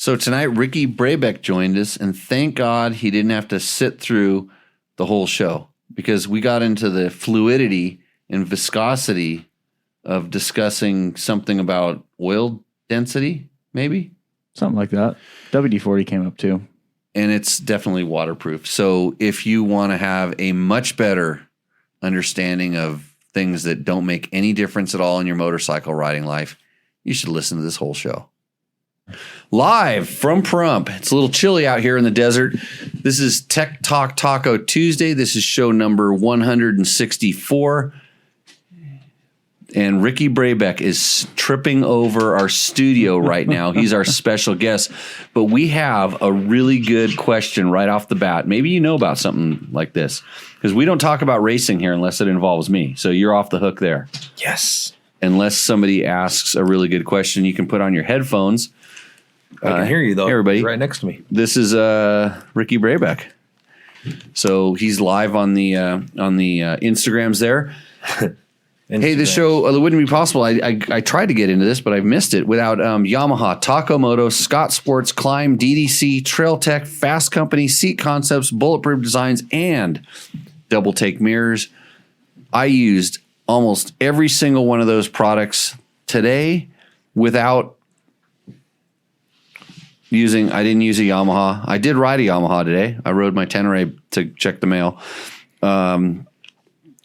So tonight, Ricky Brabec joined us, and thank God he didn't have to sit through the whole show because we got into the fluidity and viscosity of discussing something about oil density, maybe? Something like that. WD-40 came up too. And it's definitely waterproof. So if you want to have a much better understanding of things that don't make any difference at all in your motorcycle riding life, you should listen to this whole show. Live from Pahrump. It's a little chilly out here in the desert. This is Tech Talk Taco Tuesday. This is show number 164. And Ricky Brabec is tripping over our studio right now. He's our special guest. But we have a really good question right off the bat. Maybe you know about something like this. Because we don't talk about racing here unless it involves me. So you're off the hook there. Yes. Unless somebody asks a really good question, you can put on your headphones. I can hear you, though. Hey, everybody. You're right next to me. This is Ricky Brabec. So he's live on the Instagrams there. Hey, this show it wouldn't be possible. I tried to get into this, but I've missed it without Yamaha, Taco Moto, Scott Sports, Climb, DDC, Trail Tech, Fasst Company, Seat Concepts, Bulletproof Designs, and Double Take Mirrors. I used almost every single one of those products today without using. I didn't use a Yamaha. I did ride a Yamaha today. I rode my Tenere to check the mail.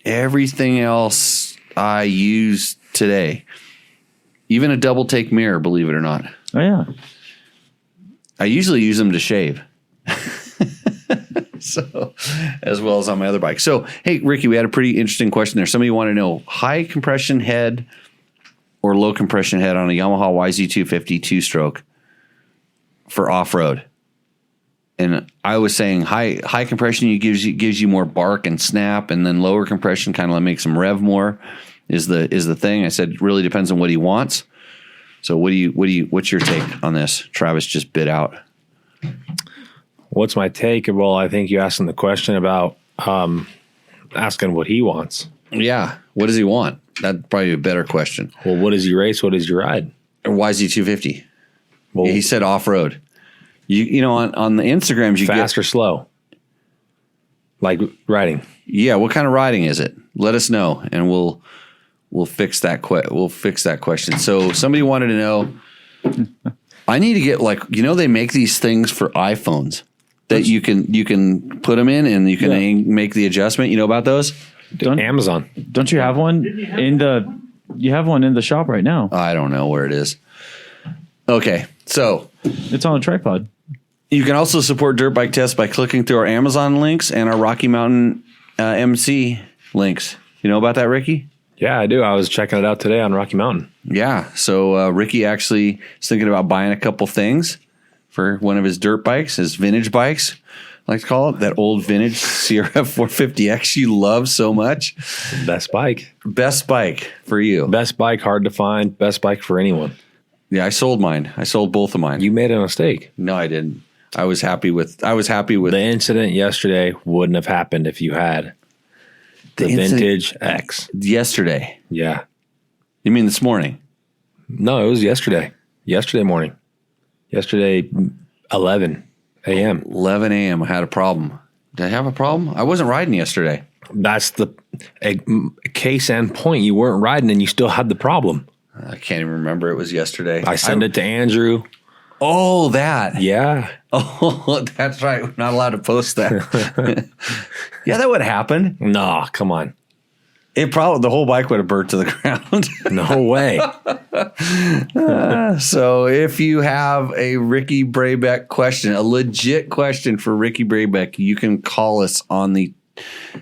Everything else I used today, even a double take mirror, believe it or not. Oh, yeah. I usually use them to shave. So, as well as on my other bike. So, hey, Ricky, we had a pretty interesting question there. Somebody wanted to know high compression head or low compression head on a Yamaha YZ250 two-stroke for off-road. And I was saying high compression gives you more bark and snap, and then lower compression kind of makes them rev more. Is the thing. I said it really depends on what he wants. So what's your take on this? Travis just bit out. What's my take? Well, I think you asked him the question about asking what he wants. Yeah, what does he want? That'd probably be a better question. Well, what does he race? What does he ride? Or YZ250. Well, yeah, he said off road. You know on the Instagrams you fast or slow, like riding. Yeah, what kind of riding is it? Let us know, and we'll fix that. We'll fix that question. So somebody wanted to know. I need to get they make these things for iPhones that you can put them in and you can make the adjustment. You know about those? Amazon. Don't you have one You have one in the shop right now. I don't know where it is. Okay, so it's on a tripod. You can also support Dirt Bike Test by clicking through our Amazon links and our Rocky Mountain MC links. You know about that, Ricky? Yeah, I do. I was checking it out today on Rocky Mountain. Yeah. So Ricky actually is thinking about buying a couple things for one of his dirt bikes, his vintage bikes, I like to call it, that old vintage CRF 450X you love so much. Best bike. Best bike for you. Best bike, hard to find. Best bike for anyone. Yeah, I sold mine. I sold both of mine. You made a mistake. No, I didn't. I was happy with the incident yesterday. Wouldn't have happened if you had the vintage X yesterday. Yeah. You mean this morning? No, it was yesterday. Yesterday morning. Yesterday, 11 a.m. 11 a.m. I had a problem. Did I have a problem? I wasn't riding yesterday. That's the case and point. You weren't riding and you still had the problem. I can't even remember. It was yesterday. I sent it to Andrew. Oh, that. Yeah. Oh, that's right. We're not allowed to post that. Yeah, that would happen. Nah, come on. The whole bike would have burnt to the ground. No way. So if you have a Ricky Brabec question, a legit question for Ricky Brabec, you can call us on the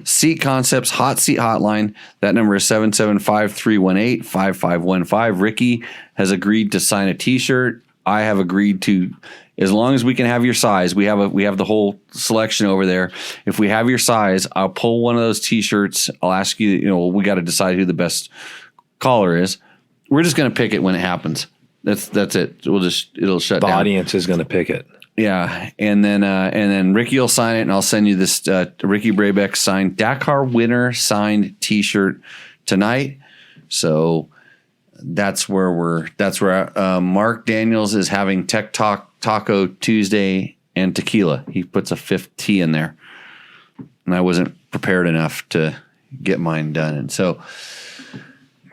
Seat Concepts Hot Seat Hotline. That number is 775-318-5515. Ricky has agreed to sign a T-shirt. I have agreed to, as long as we can have your size, we have the whole selection over there. If we have your size, I'll pull one of those T-shirts. I'll ask you, we got to decide who the best caller is. We're just going to pick it when it happens. That's it. It'll shut down. The audience is going to pick it. Yeah, and then Ricky will sign it, and I'll send you this Ricky Brabec signed Dakar winner signed T-shirt tonight. So that's where Mark Daniels is having Tech Taco Tuesday and tequila. He puts a fifth tea in there, and I wasn't prepared enough to get mine done. And so,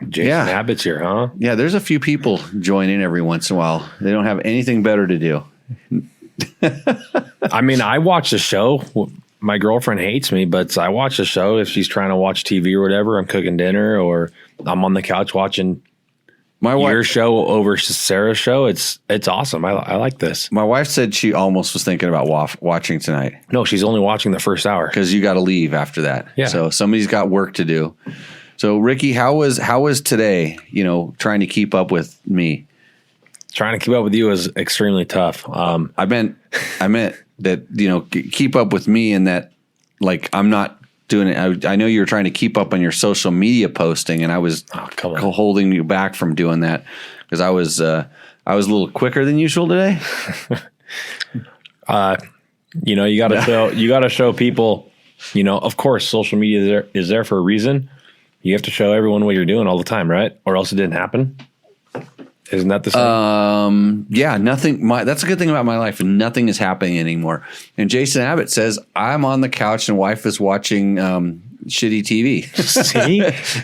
Jason Abbott's here, huh? Yeah, there's a few people join in every once in a while. They don't have anything better to do. I mean, I watch the show. My girlfriend hates me, but I watch the show if she's trying to watch TV or whatever. I'm cooking dinner or I'm on the couch watching your show over Sarah's show. It's awesome. I like this. My wife said she almost was thinking about watching tonight. No, she's only watching the first hour because you got to leave after that. Yeah. So somebody's got work to do. So Ricky, how was today? Trying to keep up with me. Trying to keep up with you is extremely tough. I meant that keep up with me and that like I'm not doing it. I know you were trying to keep up on your social media posting, and I was holding you back from doing that because I was a little quicker than usual today. You got to show people. Of course, social media is there for a reason. You have to show everyone what you're doing all the time, right? Or else it didn't happen. Isn't that the same? Yeah, nothing. That's a good thing about my life. Nothing is happening anymore. And Jason Abbott says, I'm on the couch and wife is watching shitty TV.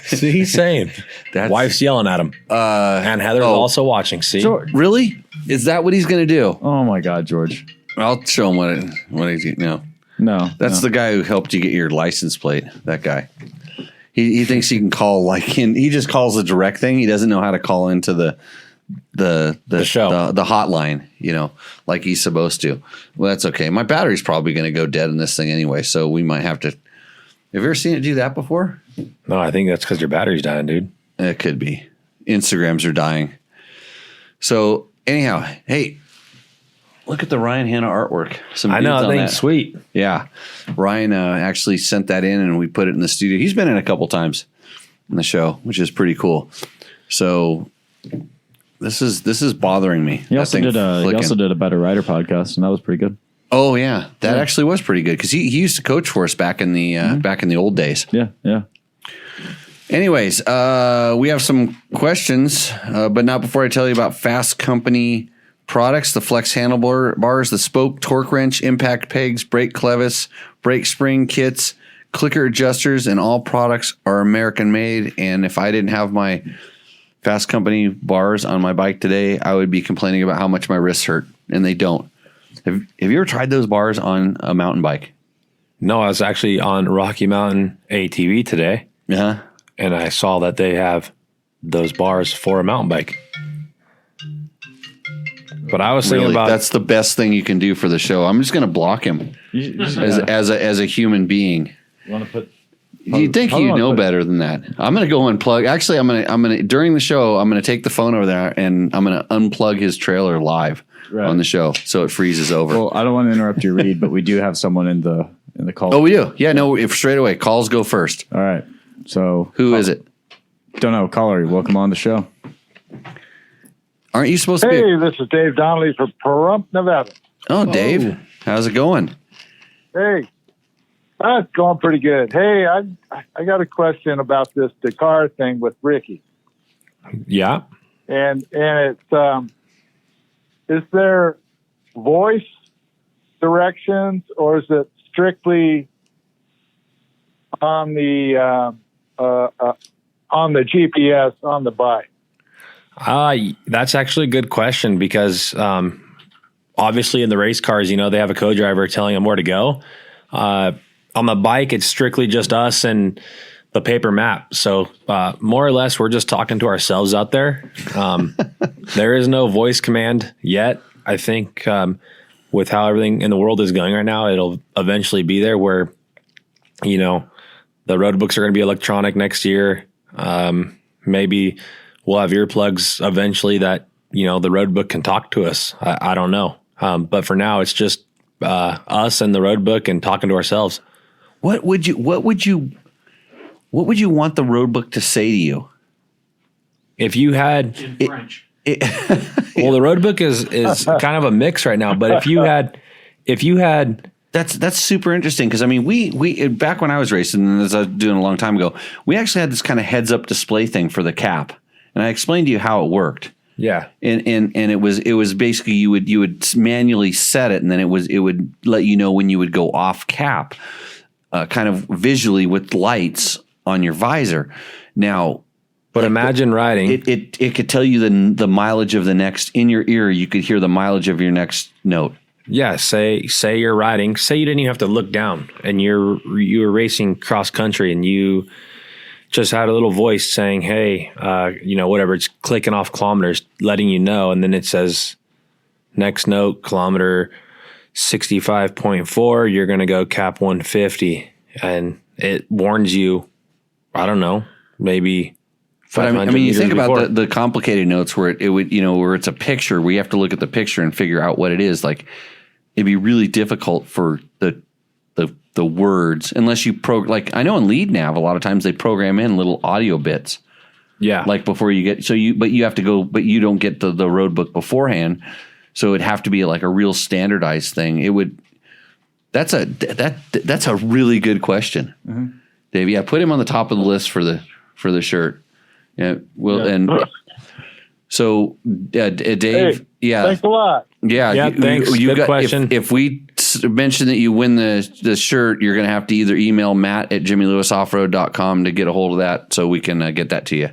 See, same. Wife's yelling at him. And Heather's also watching. See? George, really? Is that what he's going to do? Oh, my God, George. I'll show him what he's no. No. That's the guy who helped you get your license plate, that guy. He thinks he can call he just calls the direct thing. He doesn't know how to call into the show, the hotline, like he's supposed to. Well, that's okay. My battery's probably going to go dead in this thing anyway, so we might have to. Have you ever seen it do that before? No, I think that's because your battery's dying, dude. It could be. Instagrams are dying. So anyhow, hey, look at the Ryan Hanna artwork. I know, I think it's sweet. Yeah, Ryan actually sent that in, and we put it in the studio. He's been in a couple times in the show, which is pretty cool. So. This is bothering me. He also did a Better Rider podcast, and that was pretty good. Oh yeah, that actually was pretty good because he used to coach for us back in the old days. Yeah. Anyways, we have some questions, but not before I tell you about Fasst Company products: the flex handlebars, the spoke, torque wrench, impact pegs, brake clevis, brake spring kits, clicker adjusters, and all products are American made. And if I didn't have my Fasst Company bars on my bike today, I would be complaining about how much my wrists hurt, and they don't. Have you ever tried those bars on a mountain bike? No, I was actually on Rocky Mountain ATV today. Yeah. And I saw that they have those bars for a mountain bike. But I was thinking about that's the best thing you can do for the show. I'm just going to block him as a human being. You want to put? You'd think you know better than that. I'm going to go unplug. Actually, I'm going to during the show, I'm going to take the phone over there and I'm going to unplug his trailer live on the show so it freezes over. Well, I don't want to interrupt your read, but we do have someone in the call. Oh, we do. Yeah, no. If straight away, calls go first. All right. So who is it? Don't know. Caller, welcome on the show. Aren't you supposed to be? Hey, this is Dave Donnelly from Pahrump, Nevada. Oh, Dave, how's it going? Hey. It's going pretty good. Hey, I got a question about this Dakar thing with Ricky. Yeah. And it's is there voice directions or is it strictly on the GPS on the bike? That's actually a good question because obviously in the race cars, they have a co-driver telling them where to go. On the bike, it's strictly just us and the paper map. So more or less, we're just talking to ourselves out there. There is no voice command yet. I think with how everything in the world is going right now, it'll eventually be there where, the road books are going to be electronic next year. Maybe we'll have earplugs eventually that, the road book can talk to us. I don't know. But for now, it's just us and the road book and talking to ourselves. What would you want the road book to say to you? If you had in French. Well, the road book is kind of a mix right now, but if you had that's super interesting because I mean we back when I was racing, and as I was doing a long time ago, we actually had this kind of heads up display thing for the cap. And I explained to you how it worked. Yeah. And it was basically you would manually set it, and then it would let you know when you would go off cap, kind of visually with lights on your visor. Now, but imagine riding. It could tell you the mileage of the next, in your ear. You could hear the mileage of your next note. Yeah. Say you're riding. Say you didn't even have to look down, and you were racing cross country, and you just had a little voice saying, "Hey, whatever." It's clicking off kilometers, letting you know, and then it says, "Next note, kilometer 65.4. You're going to go cap 150," and it warns you. I don't know, maybe. But I mean, you think about the complicated notes where it would, where it's a picture. We have to look at the picture and figure out what it is. Like, it'd be really difficult for the words unless you like I know in lead nav a lot of times they program in little audio bits. Yeah. Like before you get but you have to go, but you don't get the road book beforehand. So it'd have to be like a real standardized thing. It would. That's a really good question, Dave. Yeah, put him on the top of the list for the shirt. Yeah. Well, and so Dave. Hey, yeah. Thanks a lot. Yeah. Yeah. Thanks. Good question. If we mention that you win the shirt, you're going to have to either email matt@jimmylewisoffroad.com to get a hold of that so we can get that to you.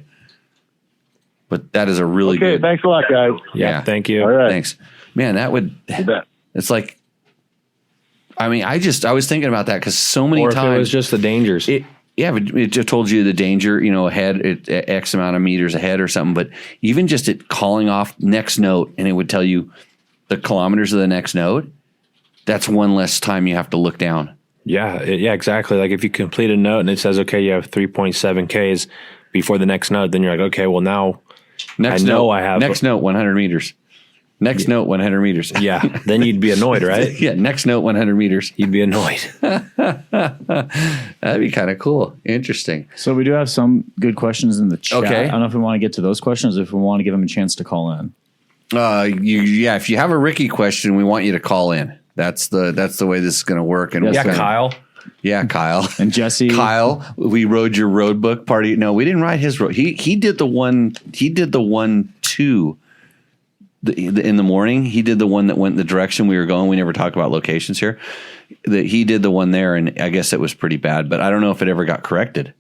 But that is a really good. Okay. Thanks a lot, guys. Yeah. Thank you. All right. Thanks, man. That would. It's like. I mean, I was thinking about that because so many or if times it was just the dangers. It just told you the danger, ahead, X amount of meters ahead or something. But even just it calling off next note, and it would tell you the kilometers of the next note. That's one less time you have to look down. Yeah, exactly. Like if you complete a note and it says, okay, you have 3.7 Ks before the next note, then you're like, okay, well now next note, next note 100 meters. Next note 100 meters. Yeah, then you'd be annoyed, right? Yeah, next note 100 meters. You'd be annoyed. That'd be kind of cool. Interesting. So we do have some good questions in the chat. Okay. I don't know if we want to get to those questions or if we want to give them a chance to call in. If you have a Ricky question, we want you to call in. That's the way this is going to work. And Yes, Kyle. Yeah, Kyle and Jesse. Kyle, we rode your road book party. No, we didn't ride his road. He did the one. He did the one too. In the morning, he did the one that went the direction we were going. We never talk about locations here. He did the one there, and I guess it was pretty bad. But I don't know if it ever got corrected.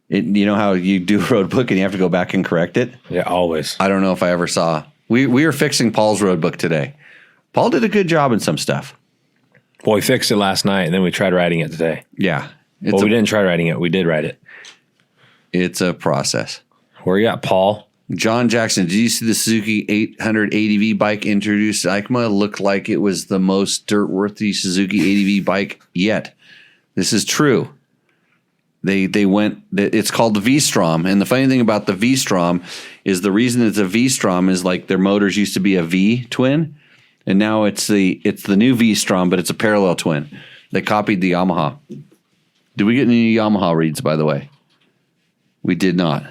You know how you do a road book and you have to go back and correct it? Yeah, always. I don't know if I ever saw. We were fixing Paul's road book today. Paul did a good job in some stuff. Well, we fixed it last night, and then we tried writing it today. Yeah. We didn't try writing it. We did write it. It's a process. Where you at, Paul? John Jackson, did you see the Suzuki 800 ADV bike introduced EICMA? Looked like it was the most dirt-worthy Suzuki ADV bike yet. This is true. They went. It's called the V-Strom, and the funny thing about the V-Strom is the reason it's a V-Strom is like their motors used to be a V twin, and now it's the new V-Strom, but it's a parallel twin. They copied the Yamaha. Did we get any Yamaha reads, by the way? We did not.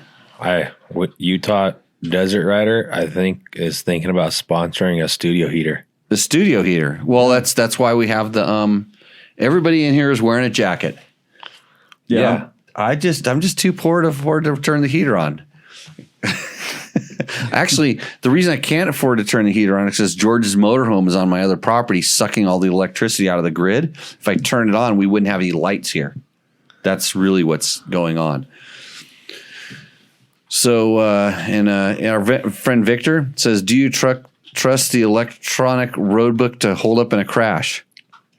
Utah Desert Rider, I think, is thinking about sponsoring a studio heater. The studio heater. Well, that's why we have the everybody in here is wearing a jacket. Yeah. I'm just too poor to afford to turn the heater on. Actually, the reason I can't afford to turn the heater on is because George's motorhome is on my other property, sucking all the electricity out of the grid. If I turned it on, we wouldn't have any lights here. That's really what's going on. So, and our friend Victor says, do you trust the electronic road book to hold up in a crash?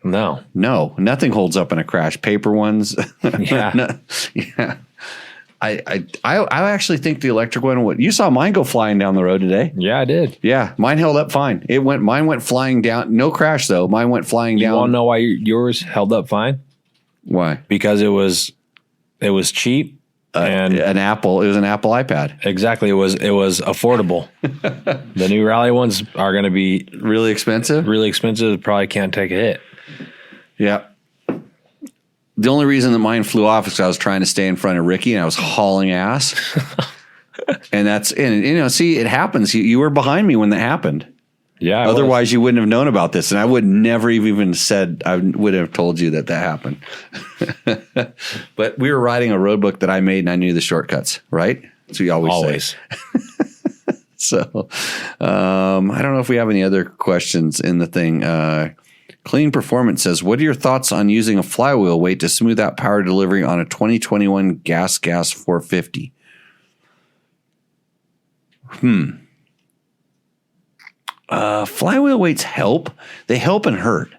No, nothing holds up in a crash. Paper ones. Yeah. Yeah. I actually think the electric one would. You saw mine go flying down the road today. Yeah, I did. Yeah, mine held up fine. Mine went flying down. No crash though. Mine went flying down. You want to know why yours held up fine? Why? Because it was cheap and an Apple. It was an Apple iPad. Exactly. It was affordable. The new Rally ones are going to be really expensive. Probably can't take a hit. Yeah. The only reason that mine flew off is because I was trying to stay in front of Ricky and I was hauling ass. and see, it happens. You were behind me when that happened. Yeah. Otherwise, you wouldn't have known about this, and I would never have even said. I would have told you that happened. But we were riding a road book that I made, and I knew the shortcuts. Right? That's what you always say. So, I don't know if we have any other questions in the thing. Clean Performance says, what are your thoughts on using a flywheel weight to smooth out power delivery on a 2021 gas 450? Flywheel weights help. They help and hurt.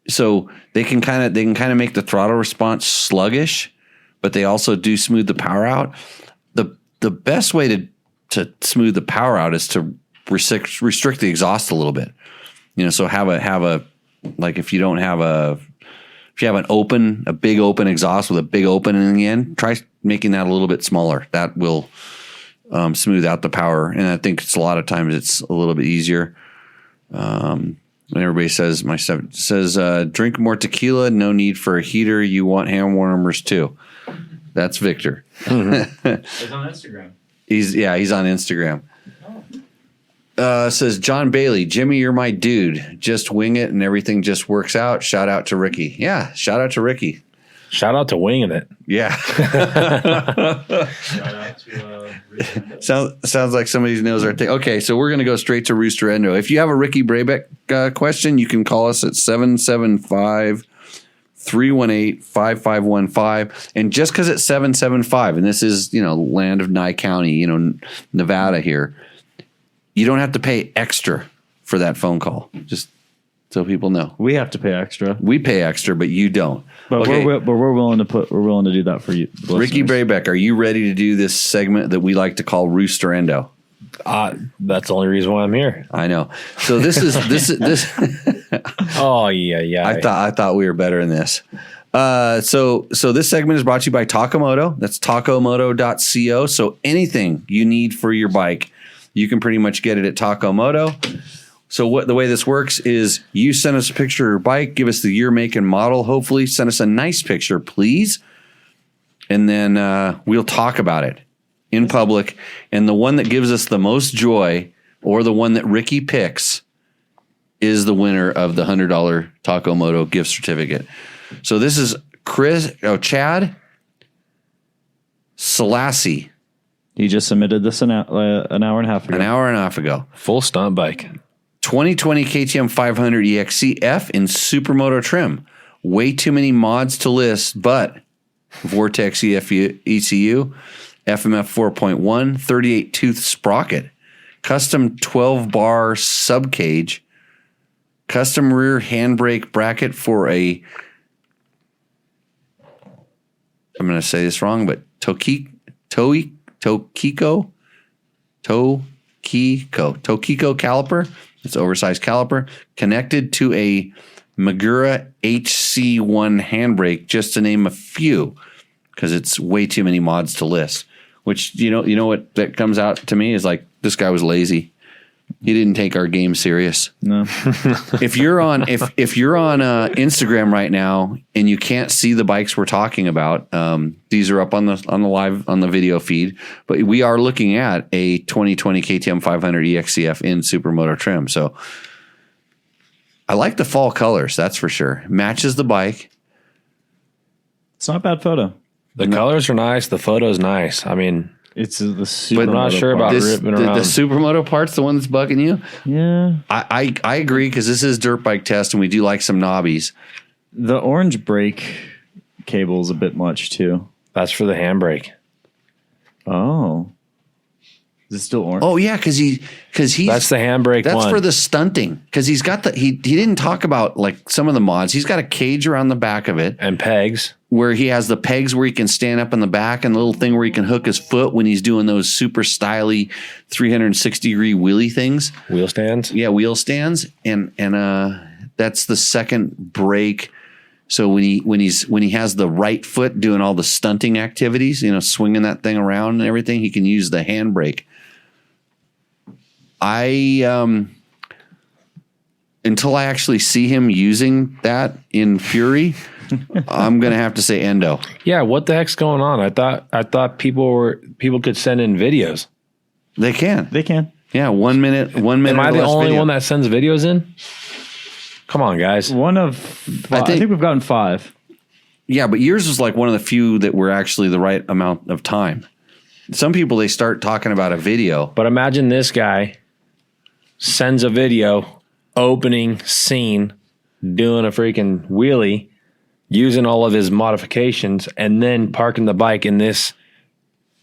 So they can kind of make the throttle response sluggish, but they also do smooth the power out. The best way to smooth the power out is to restrict the exhaust a little bit. So have a like if you have a big open exhaust with a big opening in the end, try making that a little bit smaller. That will smooth out the power, and I think a lot of times it's a little bit easier. And everybody says drink more tequila. No need for a heater. You want hand warmers too. That's Victor. Mm-hmm. He's on Instagram. He's on Instagram. Says John Bailey, Jimmy, you're my dude. Just wing it and everything just works out. Shout out to Ricky. Yeah, shout out to Ricky. Shout out to winging it. Yeah. Shout out to Sounds like somebody knows our thing. Okay, so we're going to go straight to Roost or Endo. If you have a Ricky Brabec question, you can call us at 775-318-5515. And just because it's 775, and this is, land of Nye County, Nevada here, you don't have to pay extra for that phone call. Just so people know. We have to pay extra. We pay extra, but you don't. But okay. we're willing to do that for you. Ricky Brabec, are you ready to do this segment that we like to call Roost or Endo? That's the only reason why I'm here. I know. So this is this. Oh yeah. I thought we were better in this. So this segment is brought to you by Takamoto. That's takomoto.co. So anything you need for your bike, you can pretty much get it at Takamoto. So the way this works is you send us a picture of your bike, give us the year, make, and model. Hopefully, send us a nice picture, please, and then we'll talk about it in public. And the one that gives us the most joy, or the one that Ricky picks, is the winner of the $100 Takamoto gift certificate. So this is Chad Selassie. He just submitted this an hour and a half ago. An hour and a half ago. Full stunt bike. 2020 KTM 500 EXC-F in Supermoto trim. Way too many mods to list, but Vortex ECU, FMF 4.1, 38 tooth sprocket, custom 12 bar subcage, custom rear handbrake bracket for a, I'm going to say this wrong, but Tokiko caliper. It's oversized caliper connected to a Magura HC1 handbrake, just to name a few, because it's way too many mods to list. Which you know what that comes out to me is like, this guy was lazy. He didn't take our game serious. No. If you're on Instagram right now and you can't see the bikes we're talking about, these are up on the video feed. But we are looking at a 2020 KTM 500 EXCF in Supermoto trim. So I like the fall colors, that's for sure. Matches the bike. It's not a bad photo. The colors are nice. The photo's nice. I mean, it's the Supermoto. I'm not sure about ripping around. The Supermoto part's the one that's bugging you? Yeah. I agree, because this is dirt bike test and we do like some knobbies. The orange brake cable is a bit much too. That's for the handbrake. Oh. Is it still orange? Oh yeah, because he's that's the handbrake. That's for the stunting, because he's got he didn't talk about like some of the mods. He's got a cage around the back of it and pegs, where he has the pegs where he can stand up in the back, and the little thing where he can hook his foot when he's doing those super styly 360-degree wheelie things. Wheel stands. Yeah, wheel stands, and that's the second brake. So when he has the right foot doing all the stunting activities, swinging that thing around and everything, he can use the handbrake. Until I actually see him using that in Fury, I'm gonna have to say Endo. Yeah, what the heck's going on? I thought people could send in videos. They can. Yeah, 1 minute. Am I the only one that sends videos in? Come on, guys. I think we've gotten 5. Yeah, but yours was like one of the few that were actually the right amount of time. Some people, they start talking about a video. But imagine this guy sends a video, opening scene, doing a freaking wheelie, using all of his modifications, and then parking the bike in this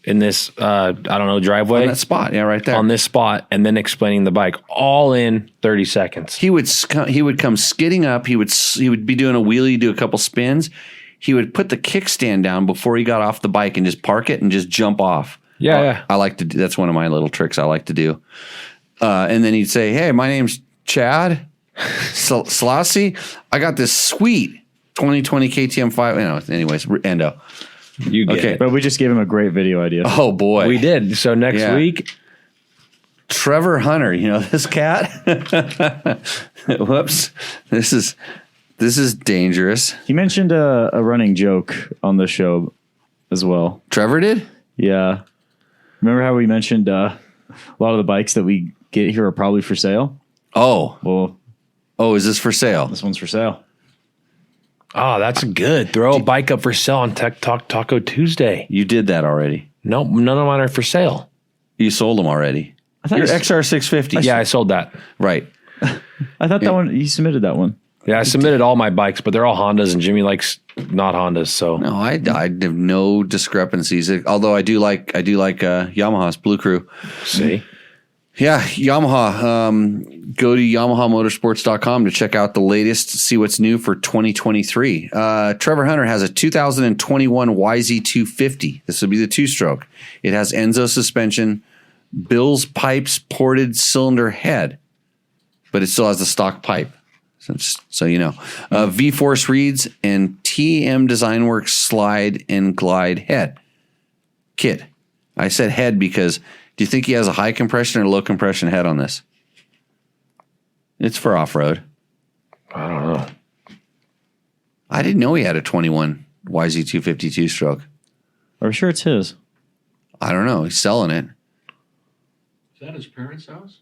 I don't know, driveway. On that spot, yeah, right there. On this spot, and then explaining the bike all in 30 seconds. He would come skidding up. He would be doing a wheelie, do a couple spins. He would put the kickstand down before he got off the bike and just park it and just jump off. Yeah. I like to do, that's one of my little tricks I like to do. And then he'd say, "Hey, my name's Chad Selassie. I got this sweet 2020 KTM 5." Anyways, Endo. You get it. But we just gave him a great video idea. Oh boy, We did. So next week, Trevor Hunter. You know this cat. Whoops. This is dangerous. He mentioned a running joke on the show as well. Trevor did? Yeah. Remember how we mentioned a lot of the bikes that we get here are probably for sale? Oh. Well, Is this for sale? this one's for sale. oh, that's good. Throw a bike up for sale on Tech Talk Taco Tuesday. You did that already. Nope, none of mine are for sale. You sold them already. I thought Your you- XR 650. Yeah, I sold that. Right. I thought that one, you submitted that one. Yeah, I submitted all my bikes, but they're all Hondas, and Jimmy likes not Hondas. So No, I have no discrepancies. Although I do like Yamaha's Blue Crew. see, Yeah, Yamaha. Go to YamahaMotorsports.com to check out the latest, see what's new for 2023. Trevor Hunter has a 2021 YZ250. This will be the two-stroke. It has Enzo suspension, Bill's pipes, ported cylinder head, but it still has the stock pipe. So you know. V-Force reeds and TM Design Works slide and glide head kit. I said head because do you think he has a high compression or low compression head on this? It's for off-road. I don't know. I didn't know he had a 21 YZ252 stroke. Are we sure it's his? I don't know. He's selling it. Is that his parents' house?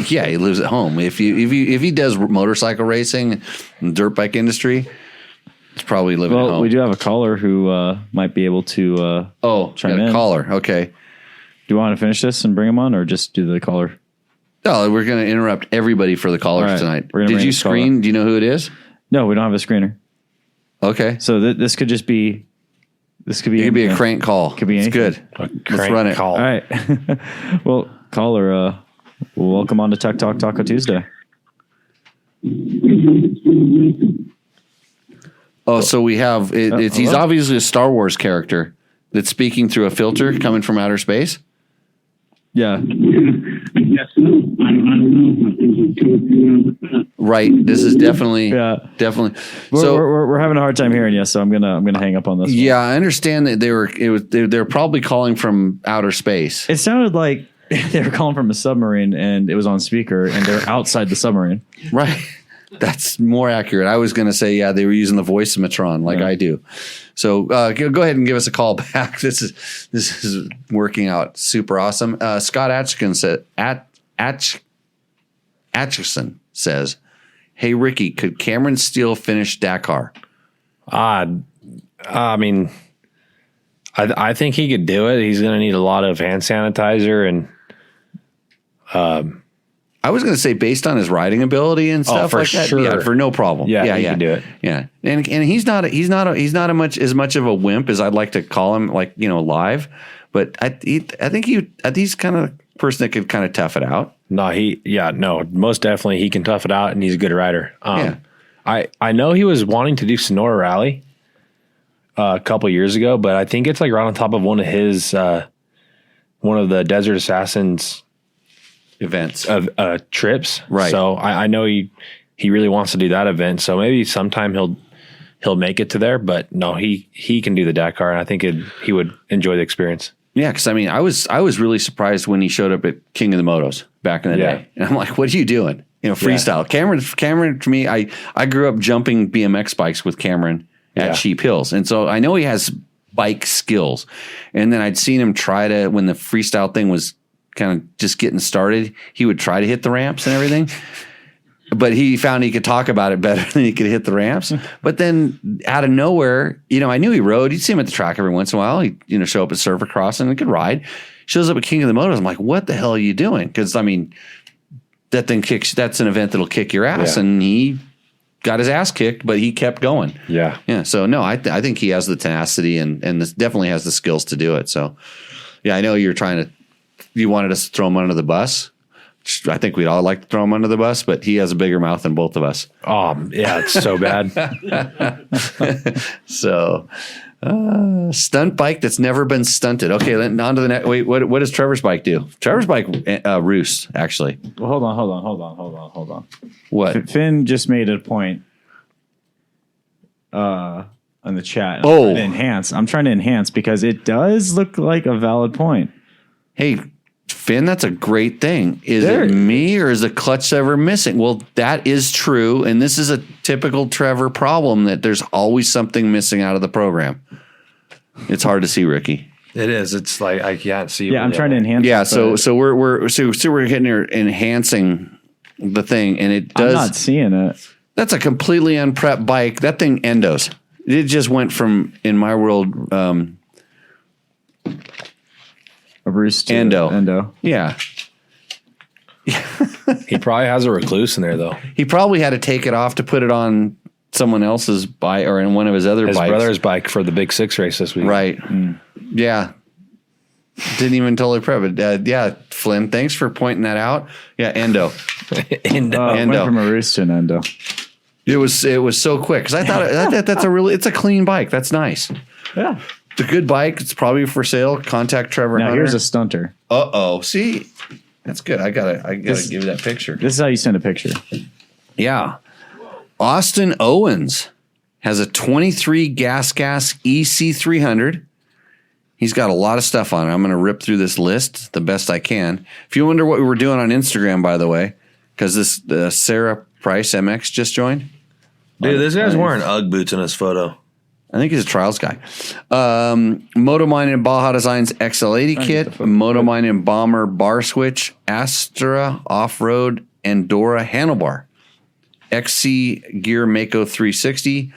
Yeah, he lives at home. If he does motorcycle racing and dirt bike industry, it's probably living at Well, home. we do have a caller who might be able to. Got a in. caller. Okay. Do you want to finish this and bring him on, or just do the caller? No, we're going to interrupt everybody for the callers All right. tonight. We're gonna Did bring you this caller. screen? Do you know who it is? No, we don't have a screener. Okay. So this could just be. This could be. It could be a anything. crank call. Could be It's anything. good. Let's run it. Call. All right. Well, caller, welcome on to Tech Talk Taco Tuesday. Oh, so we have he's hello? obviously a Star Wars character that's speaking through a filter coming from outer space. Yeah. Yes, no. I don't know. Right. This is definitely Yeah. definitely. We're, So we're having a hard time hearing you, so I'm gonna hang up on this. yeah, I understand that they're probably calling from outer space. It sounded like they were calling from a submarine, and it was on speaker, and they're outside the submarine. Right. That's more accurate. I was going to say, yeah, they were using the voice-o-matron like I do. So go ahead and give us a call back. This is working out super awesome. Scott Atchison says, "Hey Ricky, could Cameron Steele finish Dakar?" I mean, I think he could do it. He's going to need a lot of hand sanitizer and. I was going to say based on his riding ability and stuff for like that, sure. yeah, for no problem. Yeah, he can do it. Yeah, and he's not as much of a wimp as I'd like to call him, like live. But I think he's kind of person that could kind of tough it out. No, most definitely he can tough it out, and he's a good rider. Yeah. I know he was wanting to do Sonora Rally a couple years ago, but I think it's like right on top of one of the Desert Assassins Events. of trips. Right. So I know he really wants to do that event. So maybe sometime he'll make it to there. But no, he can do the Dakar, and I think he would enjoy the experience. Yeah, because I mean, I was really surprised when he showed up at King of the Motos back in the Yeah. day, and I'm like, "What are you doing?" Freestyle. Cameron to me, I grew up jumping BMX bikes with Cameron at Yeah. Sheep Hills, and so I know he has bike skills. And then I'd seen him try to, when the freestyle thing was kind of just getting started, he would try to hit the ramps and everything. but he found he could talk about it better than he could hit the ramps. But then out of nowhere, I knew he rode. You'd see him at the track every once in a while. He'd, show up at Surfer Cross and he could ride. Shows up at King of the Motos. I'm like, what the hell are you doing? Because, that thing kicks, that's an event that'll kick your ass. Yeah. And he got his ass kicked, but he kept going. Yeah. Yeah. So, no, I think he has the tenacity and this definitely has the skills to do it. So, yeah, I know you wanted us to throw him under the bus. I think we'd all like to throw him under the bus, but he has a bigger mouth than both of us. Oh, yeah, it's so bad. So, stunt bike that's never been stunted. Okay, then on to the next. Wait, what does Trevor's bike do? Trevor's bike, Roost, actually. Well, hold on. What? Finn just made a point on the chat. Oh. I'm trying to enhance because it does look like a valid point. Hey, Finn, that's a great thing. Is it me or is the clutch ever missing? Well, that is true. And this is a typical Trevor problem that there's always something missing out of the program. It's hard to see, Ricky. It is. It's like I can't see. Yeah, I'm trying to enhance. Yeah, it, so we're hitting here enhancing the thing, and it does. I'm not seeing it. That's a completely unprepped bike. That thing endos. It just went from, in my world, A Roost to Endo. Yeah. He probably has a recluse in there though. He probably had to take it off to put it on someone else's bike or in one of his other His bikes. brother's bike for the Big Six race this week. Right. Yeah. Didn't even totally prep it. Yeah, Flynn, thanks for pointing that out. Yeah, Endo. Endo. Went Endo. from a Roost to an Endo. It was so quick because I thought it's a clean bike. That's nice. Yeah. It's a good bike. It's probably for sale. Contact Trevor Now Hunter. here's a stunter. See, that's good. I gotta give you that picture. This is how you send a picture. Yeah, Austin Owens has a 23 Gas EC300. He's got a lot of stuff on it. I'm going to rip through this list the best I can. If you wonder what we were doing on Instagram, by the way, because this Sarah Price MX just joined. Dude, this guy's wearing Ugg boots in his photo. I think he's a trials guy. Moto Mine and Baja Designs XL80 kit, Moto Mine and Bomber bar switch, Astra off-road Andorra handlebar, XC Gear Mako 360,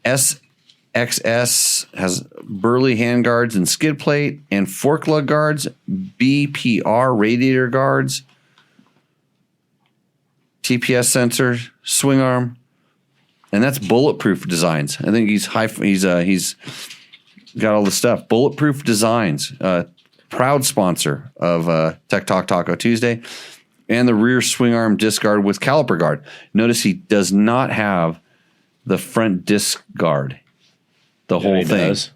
SXS has Burley handguards and skid plate, and fork lug guards, BPR radiator guards, TPS sensor, swing arm. And that's Bulletproof Designs. I think he's got all the stuff. Bulletproof Designs, proud sponsor of Tech Talk Taco Tuesday, and the rear swing arm disc guard with caliper guard. Notice he does not have the front disc guard. The whole thing. Does.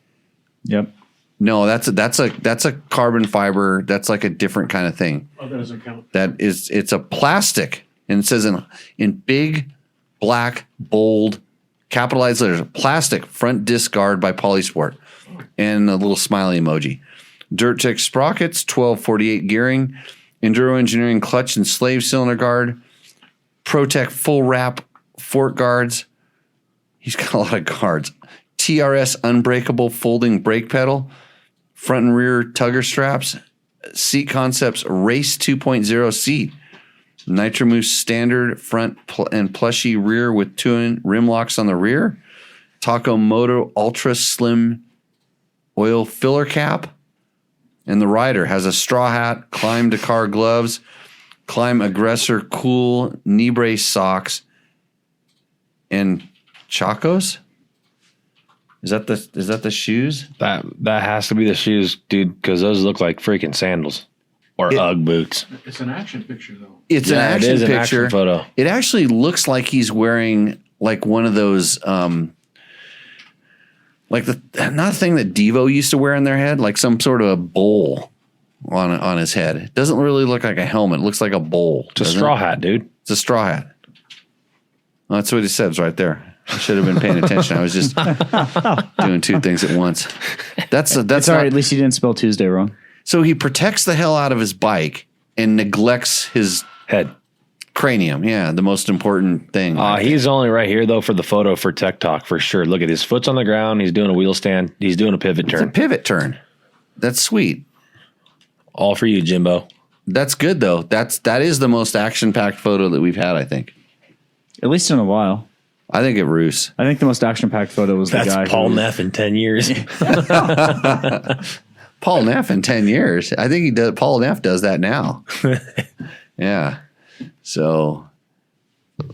Yep. No, that's a carbon fiber. That's like a different kind of thing. Oh, that doesn't count. It's a plastic, and it says in big, black, bold, capitalized letters, plastic front disc guard by Polysport, and a little smiley emoji. Dirt Check sprockets, 1248 gearing, Enduro Engineering clutch and slave cylinder guard, ProTech full wrap fork guards. He's got a lot of guards. TRS unbreakable folding brake pedal, front and rear tugger straps, Seat Concepts Race 2.0 seat, Nitro Moose standard front and plushy rear with 2 rim locks on the rear, Taco Moto Ultra Slim oil filler cap, and the rider has a straw hat, Climb Dakar gloves, Climb Aggressor cool knee brace socks, and Chacos. Is that the shoes? That has to be the shoes, dude, because those look like freaking sandals or Ugg boots. It's an action picture, though. It's an action it is picture. An action photo. It actually looks like he's wearing like one of those, like not a thing that Devo used to wear in their head, like some sort of a bowl on his head. It doesn't really look like a helmet. It looks like a bowl. It's a straw hat, dude. It's a straw hat. Well, that's what he says right there. I should have been paying attention. I was just doing 2 things at once. That's It's all right. At least you didn't spell Tuesday wrong. So he protects the hell out of his bike and neglects his Head. cranium. Yeah, the most important thing. He's only right here, though, for the photo for Tech Talk, for sure. Look at his foot's on the ground. He's doing a wheel stand. He's doing a pivot It's a turn. pivot turn. That's sweet. All for you, Jimbo. That's good, though. That is the most action-packed photo that we've had, I think. At least in a while. I think it Roost. I think the most action-packed photo was That's the guy. Paul Neff in 10 years. Paul Neff in 10 years. I think he does. Paul Neff does that now. Yeah. So,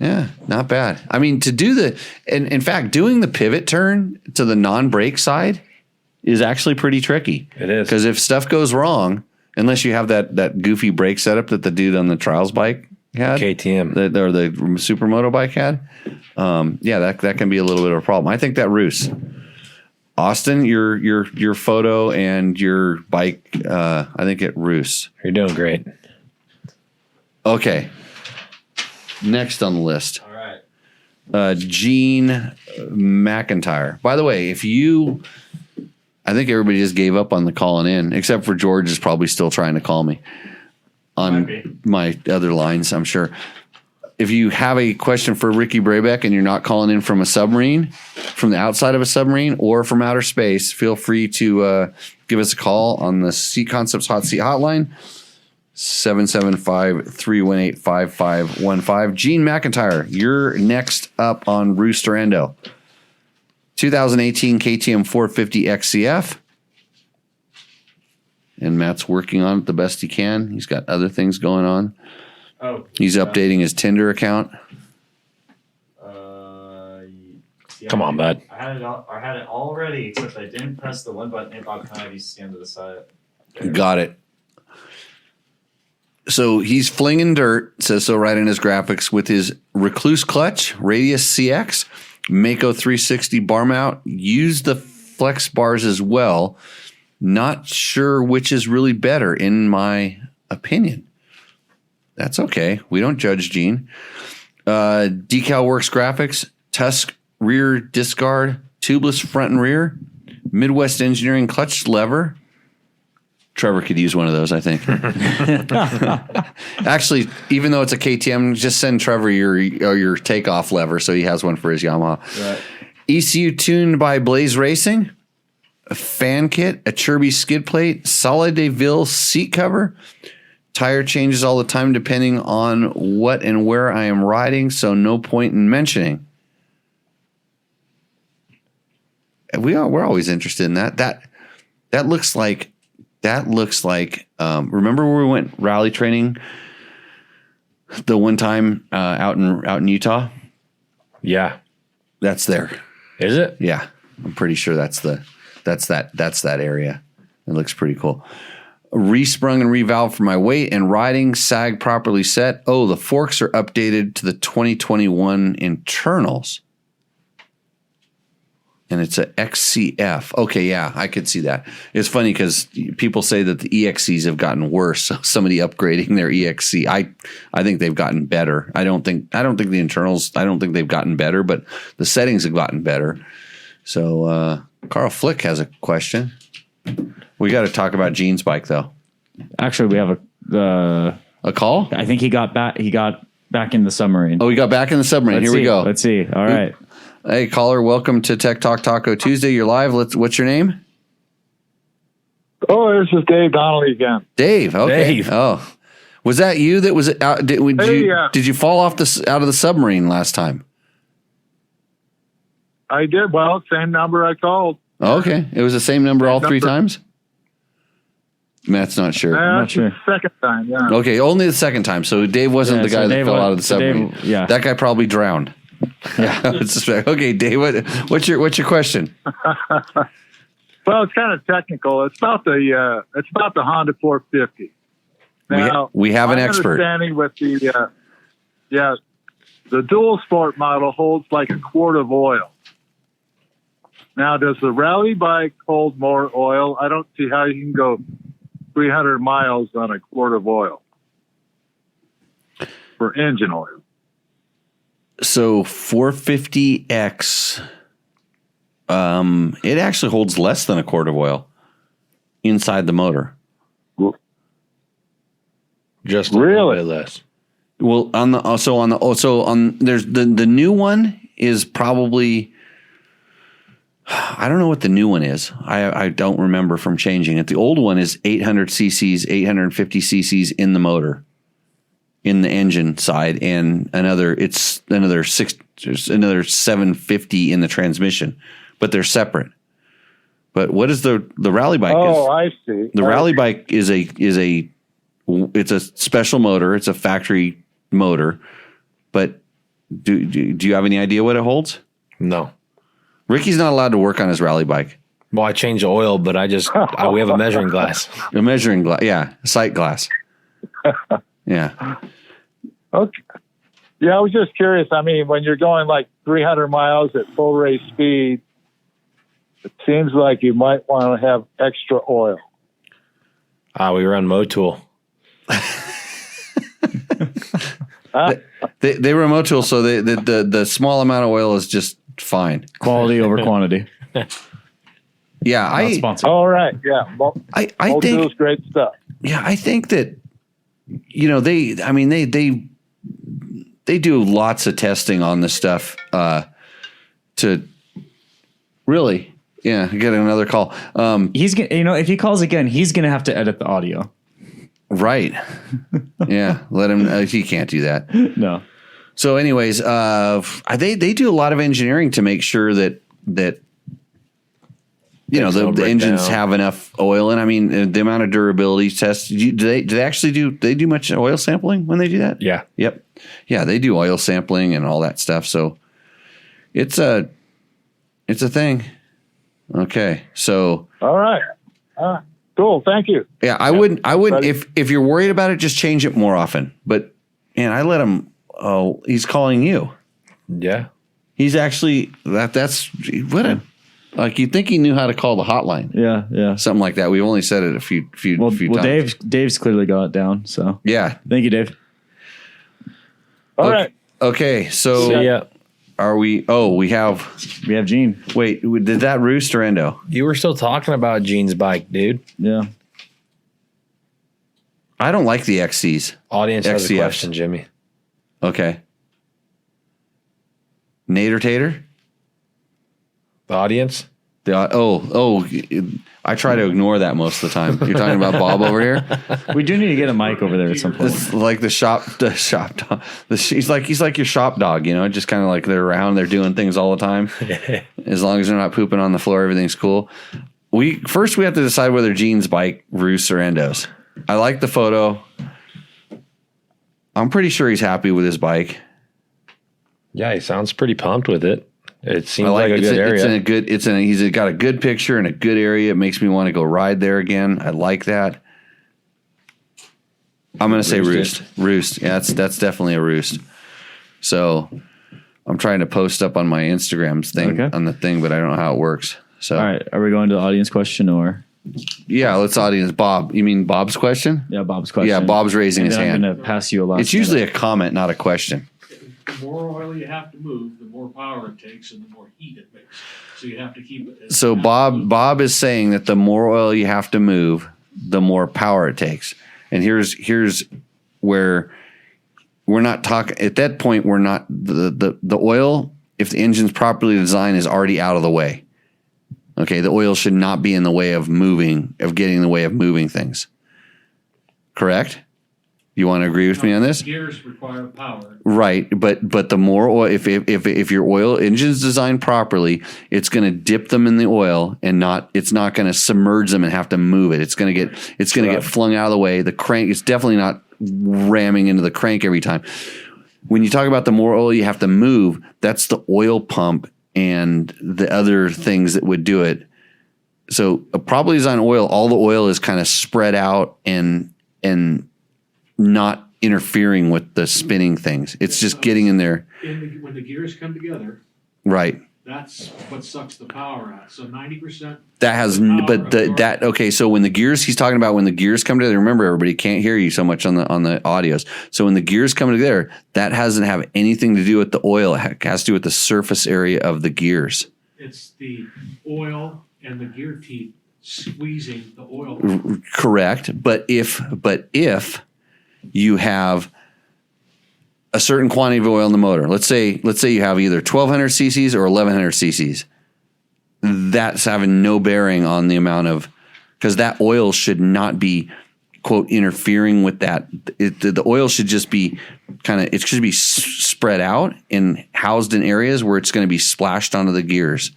yeah, not bad. I mean, to do in fact, doing the pivot turn to the non-brake side is actually pretty tricky. It is. Because if stuff goes wrong, unless you have that goofy brake setup that the dude on the trials bike had, KTM. or the supermoto bike had, that can be a little bit of a problem. I think that Roost. Austin, your photo and your bike, I think it Roost. You're doing great. Okay. Next on the list. All right. Gene McIntyre. By the way, I think everybody just gave up on the calling in, except for George is probably still trying to call me on my other lines, I'm sure. If you have a question for Ricky Brabec and you're not calling in from a submarine, from the outside of a submarine or from outer space, feel free to give us a call on the Seat Concepts Hot Seat Hotline, 775-318-5515. Gene McIntyre, you're next up on Roost or Endo. 2018 KTM 450 XCF. And Matt's working on it the best he can. He's got other things going on. Oh, He's updating his Tinder account. Come on, bud. I had it all ready, except I didn't press the one button. It kind of used to stand to the side. Got it. So he's flinging dirt, says so right in his graphics, with his Recluse clutch, Radius CX, Mako 360 bar mount. Use the flex bars as well. Not sure which is really better, in my opinion. That's okay. We don't judge Gene. Decal Works graphics, Tusk rear disc guard, tubeless front and rear, Midwest Engineering clutch lever. Trevor could use one of those, I think. Actually, even though it's a KTM, just send Trevor your takeoff lever so he has one for his Yamaha. Right. ECU tuned by Blaze Racing, a fan kit, a Chirby skid plate, solid DeVille seat cover. Tire changes all the time depending on what and where I am riding, so no point in mentioning. We're always interested in that. That looks like. Remember where we went rally training the one time out in Utah? Yeah. That's there. Is it? Yeah, I'm pretty sure that's that area. It looks pretty cool. Resprung and revalved for my weight and riding, sag properly set. Oh, the forks are updated to the 2021 internals. And it's a XCF. Okay, yeah, I could see that. It's funny because people say that the EXCs have gotten worse. So somebody upgrading their EXC, I think they've gotten better. I don't think the internals. I don't think they've gotten better, but the settings have gotten better. So Carl Flick has a question. We got to talk about Gene's bike though. Actually, we have A call? I think he got back. He got back in the submarine. Oh, we got back in the submarine. Here we go. Let's see. All right. Hey, caller, welcome to Tech Talk Taco Tuesday. You're live. What's your name? Oh, this is Dave Donnelly again. Dave. Okay. Dave. Oh, was that you that was out? Did you fall off out of the submarine last time? I did. Well, same number I called. Oh, okay. It was the same number all three times? Matt's not sure. not That's sure. the second time, yeah. Okay, only the second time. So Dave wasn't the guy that fell out of the submarine. That guy probably drowned. Yeah. Okay, Dave, what's your question? Well, it's kind of technical. It's about the Honda 450. Now, we have an my expert. Understanding with the dual sport model holds like a quart of oil. Now, does the rally bike hold more oil? I don't see how you can go 300 miles on a quart of oil for engine oil. So 450X, it actually holds less than a quart of oil inside the motor. Just a little bit less. Well, there's the new one is probably, I don't know what the new one is. I don't remember from changing it. The old one is 800 cc's, 850 cc's in the motor. in the engine side, and another 750 in the transmission, but they're separate. But what is the rally bike? Oh, I see. The rally bike it's a special motor. It's a factory motor. But do you have any idea what it holds? No. Ricky's not allowed to work on his rally bike. Well, I changed the oil, but we have a measuring glass. A measuring glass, yeah, a sight glass. Yeah. Okay. Yeah, I was just curious. I mean, when you're going like 300 miles at full race speed, it seems like you might want to have extra oil. We run Moto. They were Moto, so the small amount of oil is just fine. Quality over quantity. Yeah, Not sponsored. All right. Yeah. I Moto's think great stuff. Yeah, I think that they do lots of testing on this stuff to really get another call. He's gonna, if he calls again, he's gonna have to edit the audio. Right. Yeah, let him. He can't do that. No. So, anyways, they do a lot of engineering to make sure that the engines have enough oil. And I mean, the amount of durability tests. Do they actually do much oil sampling when they do that? Yeah. Yep. Yeah, they do oil sampling and all that stuff. So it's a thing. Okay. So. All right. Cool. Thank you. Yeah, I wouldn't if you're worried about it, just change it more often. But I let him. Oh, he's calling you. Yeah. He's actually that's what a. Like you'd think he knew how to call the hotline. Yeah. Something like that. We've only said it a few times. Dave's clearly got it down. So yeah. Thank you, Dave. All right. Okay. So See ya. are we? Oh, we have Gene. Wait, did that Roost or Endo? You were still talking about Gene's bike, dude. Yeah. I don't like the XCs. Audience has a XCFs. question, Jimmy. Okay. Nader Tater? The audience? I try to ignore that most of the time. You're talking about Bob over here? We do need to get a mic over there at some point. It's like the shop dog. He's like your shop dog, just kind of like they're around, they're doing things all the time. As long as they're not pooping on the floor, everything's cool. We have to decide whether Gene's bike roosts or endos. I like the photo. I'm pretty sure he's happy with his bike. Yeah, he sounds pretty pumped with it. It seems like a good area. He's got a good picture and a good area. It makes me want to go ride there again. I like that. I'm going to say Roost. Roost. Yeah, that's definitely a Roost. So I'm trying to post up on my Instagram's thing on the thing, but I don't know how it works. So all right, are we going to the audience question or? Yeah, let's audience Bob. You mean Bob's question? Yeah, Bob's question. Yeah, Bob's raising his hand. I'm going to pass you a lot. It's usually a comment, not a question. The more oil you have to move, the more power it takes and the more heat it makes. So you have to keep it. So Bob is saying that the more oil you have to move, the more power it takes. And here's where we're not talking at that point. We're not the oil, if the engine's properly designed, is already out of the way. Okay, the oil should not be in the way of getting in the way of moving things. Correct? You want to agree with me on this? Gears require power. Right, but the more oil, if your oil engine's designed properly, it's going to dip them in the oil and it's not going to submerge them and have to move it. It's going to get flung out of the way. The crank, it's definitely not ramming into the crank every time. When you talk about the more oil you have to move, that's the oil pump and the other things that would do it. So a properly designed oil, all the oil is kind of spread out and not interfering with the spinning things. It's just getting in there. When the gears come together, right? That's what sucks the power out. So 90%. So when the gears, he's talking about when the gears come together. Remember, everybody can't hear you so much on the audios. So when the gears come together, that doesn't have anything to do with the oil. It has to do with the surface area of the gears. It's the oil and the gear teeth squeezing the oil. Correct, but if you have a certain quantity of oil in the motor, let's say you have either 1200 cc's or 1100 cc's, that's having no bearing on the amount of, because that oil should not be quote interfering with that. The oil should just be it should be spread out and housed in areas where it's going to be splashed onto the gears.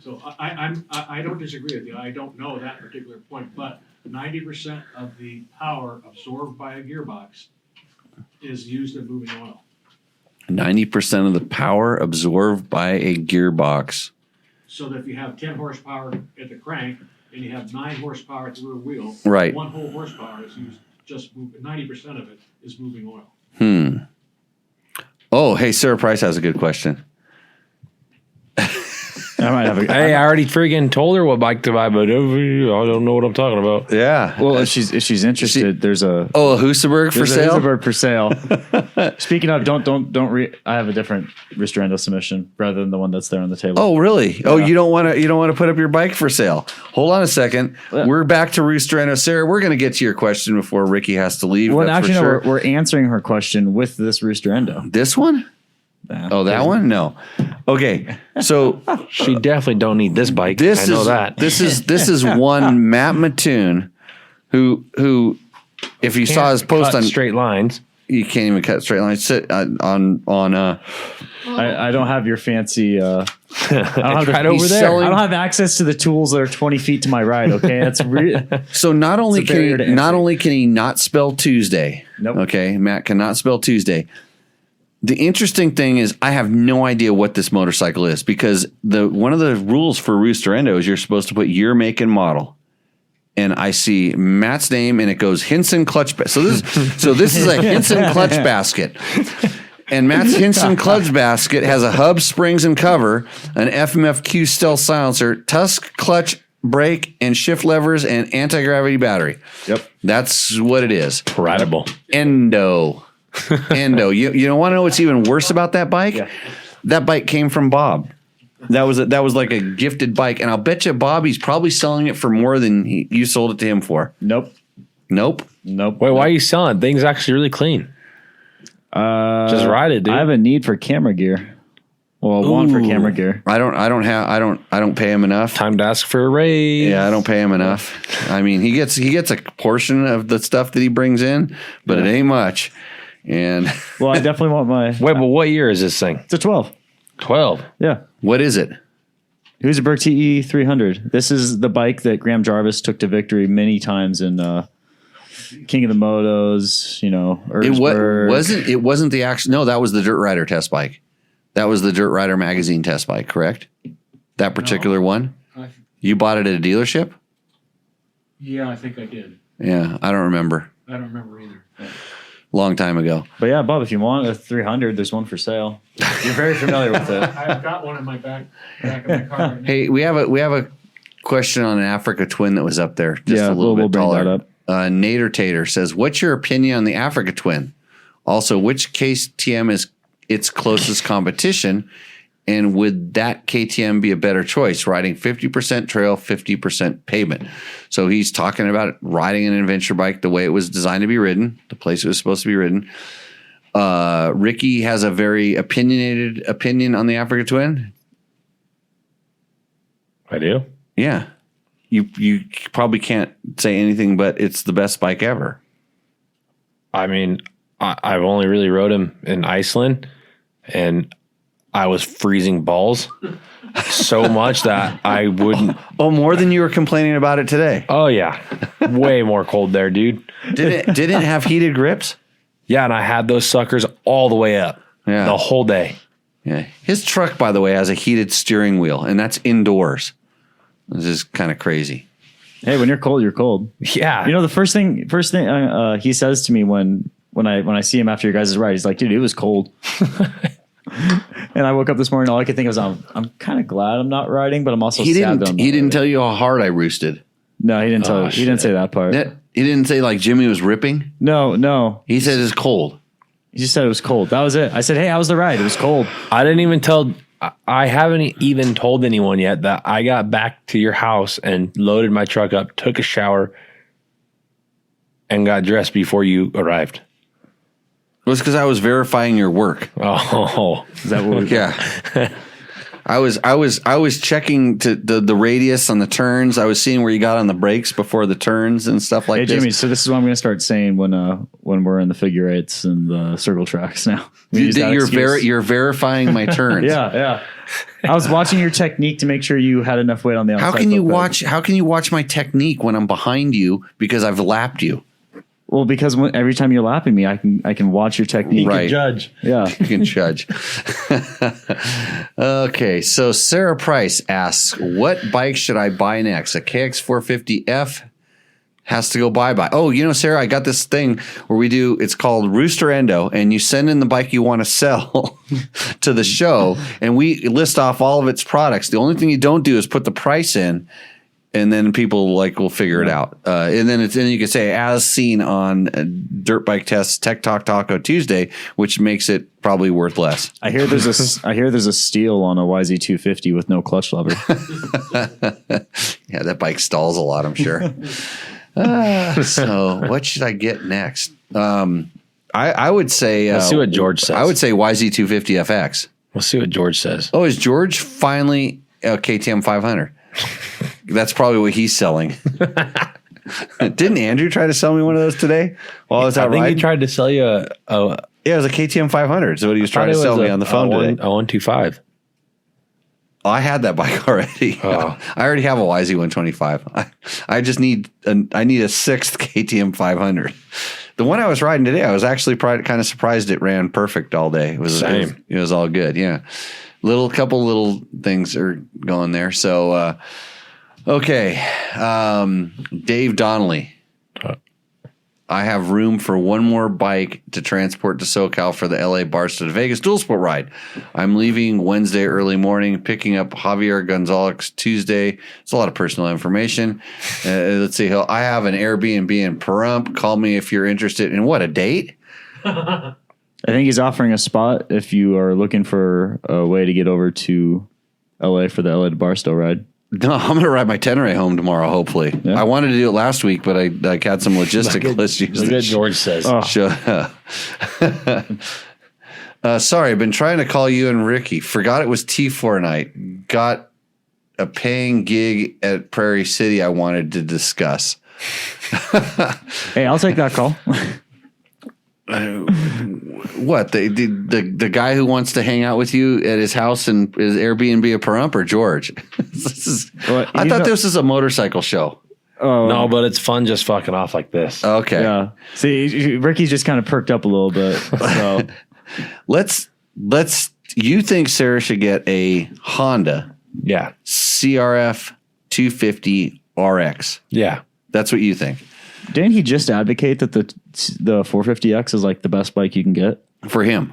So I don't disagree with you. I don't know that particular point, but 90% of the power absorbed by a gearbox is used in moving oil. 90% of the power absorbed by a gearbox. So that if you have 10 horsepower at the crank and you have 9 horsepower at the rear wheel, right, 1 whole horsepower is used just 90% of it is moving oil. Oh, hey, Sarah Price has a good question. Hey, I already friggin' told her what bike to buy, but I don't know what I'm talking about. Yeah. Well, if she's interested, there's a Husaberg for sale. Husaberg for sale. Speaking of, I have a different Roost Endo submission rather than the one that's there on the table. Oh, really? Yeah. Oh, you don't want to put up your bike for sale. Hold on a second. Yeah. We're back to Roost Endo. Sarah, we're going to get to your question before Ricky has to leave. Well, actually, no, we're answering her question with this Roost Endo. This one? Oh, that one? No. Okay. So she definitely don't need this bike. I know that. This is one Matt Mattoon who if you saw his post on straight lines, you can't even cut straight lines. Sit on I don't have your fancy I don't have right over there. I don't have access to the tools that are 20 feet to my right, okay? That's So not only can he not spell Tuesday. Nope. Okay, Matt cannot spell Tuesday. The interesting thing is I have no idea what this motorcycle is because one of the rules for Roost Endo is you're supposed to put year, make, and model. And I see Matt's name and it goes Hinson clutch. So this is a Hinson clutch basket. And Matt's Hinson clutch basket has a hub, springs, and cover, an FMFQ stealth silencer, Tusk clutch, brake, and shift levers, and anti-gravity battery. Yep. That's what it is. Incredible. Endo. You don't want to know what's even worse about that bike? Yeah. That bike came from Bob. That was like a gifted bike, and I'll bet you Bobby's probably selling it for more than you sold it to him for. Nope. Wait, why are you selling? Thing's actually really clean. Just ride it, dude. I have a need for camera gear. Well, one for camera gear. I don't pay him enough. Time to ask for a raise. Yeah, I don't pay him enough. I mean, he gets a portion of the stuff that he brings in, but it ain't much. And well, I definitely want my. Wait, but what year is this thing? It's a 12. 12. Yeah. What is it? Husaberg TE 300. This is the bike that Graham Jarvis took to victory many times in King of the Motos. Erzberg. It wasn't the actual. No, that was the Dirt Rider test bike. That was the Dirt Rider magazine test bike, correct? That particular one. You bought it at a dealership? Yeah, I think I did. Yeah, I don't remember. I don't remember either. Long time ago. But yeah, Bob, if you want a 300, there's one for sale. You're very familiar with it. I've got one in my back of my car. Right now. Hey, we have a question on an Africa Twin that was up there. Just a little bit taller. Bring that up. Nader Tater says, "What's your opinion on the Africa Twin? Also, which KTM is its closest competition, and would that KTM be a better choice? Riding 50% trail, 50% pavement." So he's talking about riding an adventure bike the way it was designed to be ridden, the place it was supposed to be ridden. Ricky has a very opinionated opinion on the Africa Twin. I do. Yeah, you probably can't say anything but it's the best bike ever. I mean, I've only really rode him in Iceland, and I was freezing balls so much that I wouldn't. Oh, more than you were complaining about it today. Oh yeah, way more cold there, dude. Did it have heated grips? Yeah, and I had those suckers all the way up. Yeah, the whole day. Yeah, his truck, by the way, has a heated steering wheel, and that's indoors. This is kind of crazy. Hey, when you're cold, you're cold. Yeah, you know the first thing he says to me when I see him after your guys' ride, he's like, "Dude, it was cold." And I woke up this morning, all I could think was, I'm kind of glad I'm not riding, but I'm also sad that I'm not He didn't riding. tell you how hard I roosted. No, he didn't tell. He didn't say that part. He didn't say like Jimmy was ripping. No. He said it's cold. He just said it was cold. That was it. I said, "Hey, how was the ride?" It was cold. I didn't even tell. I haven't even told anyone yet that I got back to your house and loaded my truck up, took a shower, and got dressed before you arrived. It was because I was verifying your work. Oh, is that what? Yeah. I was checking to the radius on the turns. I was seeing where you got on the brakes before the turns and stuff like Hey, this. Jimmy, so this is what I'm going to start saying when we're in the figure eights and the circle tracks now. You're verifying my turns. Yeah. I was watching your technique to make sure you had enough weight on the outside. How can you watch my technique when I'm behind you because I've lapped you? Well, because every time you're lapping me, I can watch your technique. Right. Judge. Yeah. You can judge. Okay, so Sarah Price asks, what bike should I buy next? A KX450F has to go bye-bye. Oh, Sarah, I got this thing where it's called Roost or Endo, and you send in the bike you want to sell to the show, and we list off all of its products. The only thing you don't do is put the price in, and then people will figure it out. And then you can say, as seen on Dirt Bike Tests Tech Talk Taco Tuesday, which makes it probably worth less. I hear there's a steal on a YZ250 with no clutch lever. Yeah, that bike stalls a lot, I'm sure. So what should I get next? I would say, Let's see what George says. I would say YZ250 FX. We'll see what George says. Oh, is George finally KTM 500? That's probably what he's selling. Didn't Andrew try to sell me one of those today while I was out I think riding? he tried to sell you Yeah, it was a KTM 500. So what he was trying to sell me on the phone today. A 125. I had that bike already. Oh. I already have a YZ125. I just need a sixth KTM 500. The one I was riding today, I was actually kind of surprised it ran perfect all day. It was all good. Yeah. Couple little things are going there. So, okay. Dave Donnelly. I have room for one more bike to transport to SoCal for the LA Barstow to Vegas dual sport ride. I'm leaving Wednesday early morning, picking up Javier Gonzalez Tuesday. It's a lot of personal information. Let's see. I have an Airbnb in Pahrump. Call me if you're interested. In what, a date? I think he's offering a spot if you are looking for a way to get over to LA for the LA to Barstow ride. No, I'm going to ride my Tenere home tomorrow, hopefully. Yeah. I wanted to do it last week, but I had some logistical issues. Look at George says. Oh. Sorry, I've been trying to call you and Ricky. Forgot it was T4 night. Got a paying gig at Prairie City I wanted to discuss. Hey, I'll take that call. What, the guy who wants to hang out with you at his house and his Airbnb at Pahrump, or George? I thought this was a motorcycle show. No, but it's fun just fucking off like this. Okay. Yeah. See, Ricky's just kind of perked up a little bit. So let's. You think Sarah should get a Honda? Yeah. CRF 250 RX. Yeah. That's what you think. Didn't he just advocate that the 450X is like the best bike you can get? For him.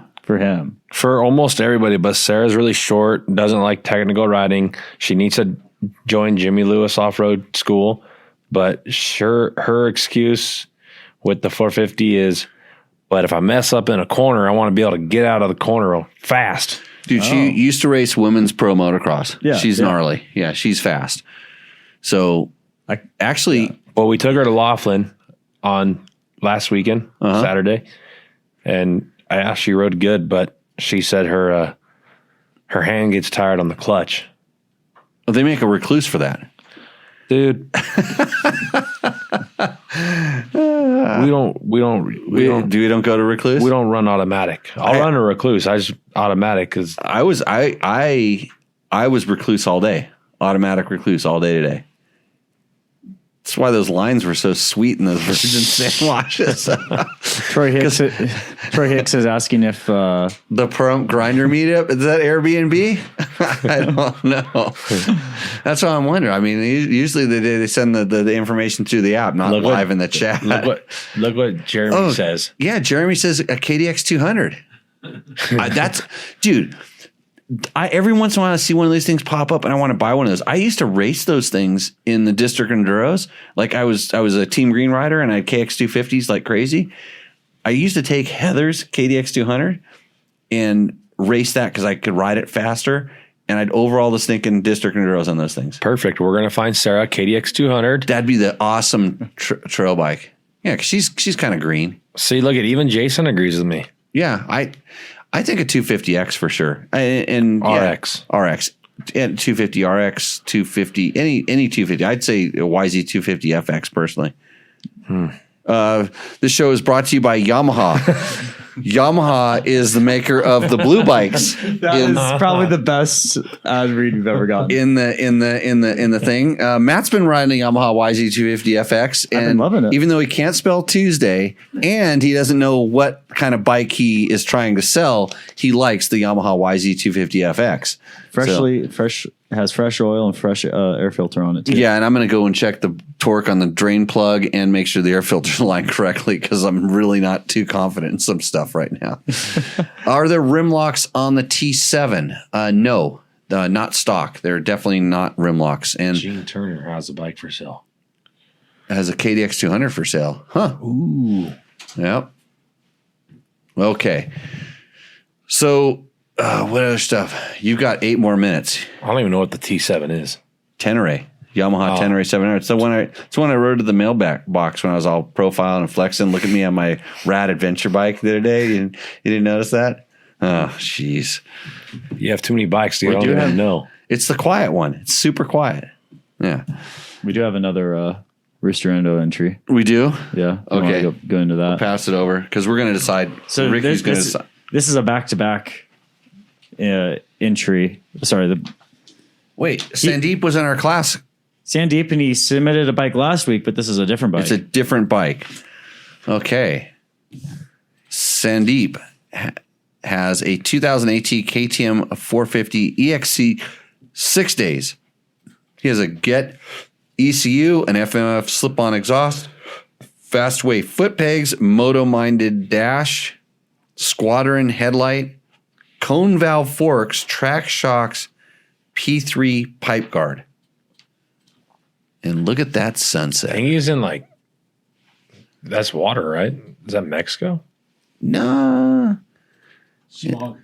For almost everybody, but Sarah's really short, doesn't like technical riding. She needs to join Jimmy Lewis off-road school. But sure, her excuse with the 450 is, but if I mess up in a corner, I want to be able to get out of the corner fast. Dude, she used to race women's pro motocross. Yeah, she's gnarly. Yeah, she's fast. So well, we took her to Laughlin on last weekend, Saturday, and I asked, she rode good, but she said her hand gets tired on the clutch. Well, they make a recluse for that. Dude. we don't go to recluse. We don't run automatic. I'll run a recluse. I just automatic because I was recluse all day, automatic recluse all day today. That's why those lines were so sweet in those virgin sandwiches. Troy Hicks is asking if the Pahrump grinder meetup, is that Airbnb? I don't know. That's what I'm wondering. I mean, usually they send the information through the app, not live in the chat. Look what Jeremy says. Yeah, Jeremy says a KDX 200. Dude. Every once in a while I see one of these things pop up and I want to buy one of those. I used to race those things in the district enduros. Like I was a Team Green rider and I had KX 250s like crazy. I used to take Heather's KDX 200 and race that because I could ride it faster, and I'd overall the stinking district enduros on those things. Perfect. We're gonna find Sarah KDX 200. That'd be the awesome trail bike. Yeah, because she's kind of green. See, look at even Jason agrees with me. Yeah, I think a 250X for sure. And RX. RX. And 250 RX, 250, any 250. I'd say a YZ250 FX personally. This show is brought to you by Yamaha. Yamaha is the maker of the blue bikes. That is probably the best ad read we've ever gotten. In the thing. Matt's been riding a Yamaha YZ250 FX, and I've been loving it. even though he can't spell Tuesday and he doesn't know what kind of bike he is trying to sell, he likes the Yamaha YZ250 FX. Fresh, has fresh oil and fresh air filter on it too. Yeah, and I'm going to go and check the torque on the drain plug and make sure the air filter's lined correctly because I'm really not too confident in some stuff right now. Are there rim locks on the T7? No, not stock. They're definitely not rim locks. And Gene Turner has a bike for sale. has a KDX 200 for sale. Huh. Ooh. Yep. Okay. So what other stuff? You've got 8 more minutes. I don't even know what the T7 is. Tenere. Yamaha Tenere 700. It's the one I rode to the mailback box when I was all profiling and flexing. Look at me on my rad adventure bike the other day. You didn't notice that? Oh, jeez. You have too many bikes. You don't even know. It's the quiet one. It's super quiet. Yeah. We do have another Rooster Endo entry. We do? Yeah. Okay. Go into that. Pass it over because we're going to decide. So Ricky's going to decide. This is a back-to-back entry. Sorry, Wait, Sandeep was in our class. Sandeep, and he submitted a bike last week, but this is a different bike. It's a different bike. Okay. Sandeep has a 2018 KTM 450 EXC 6 days. He has a Get ECU, an FMF slip-on exhaust, Fastway foot pegs, Moto-minded dash, Squadron headlight, cone valve forks, track shocks, P3 pipe guard. And look at that I sunset. think he's in that's water, right? Is that Mexico? No. Smog.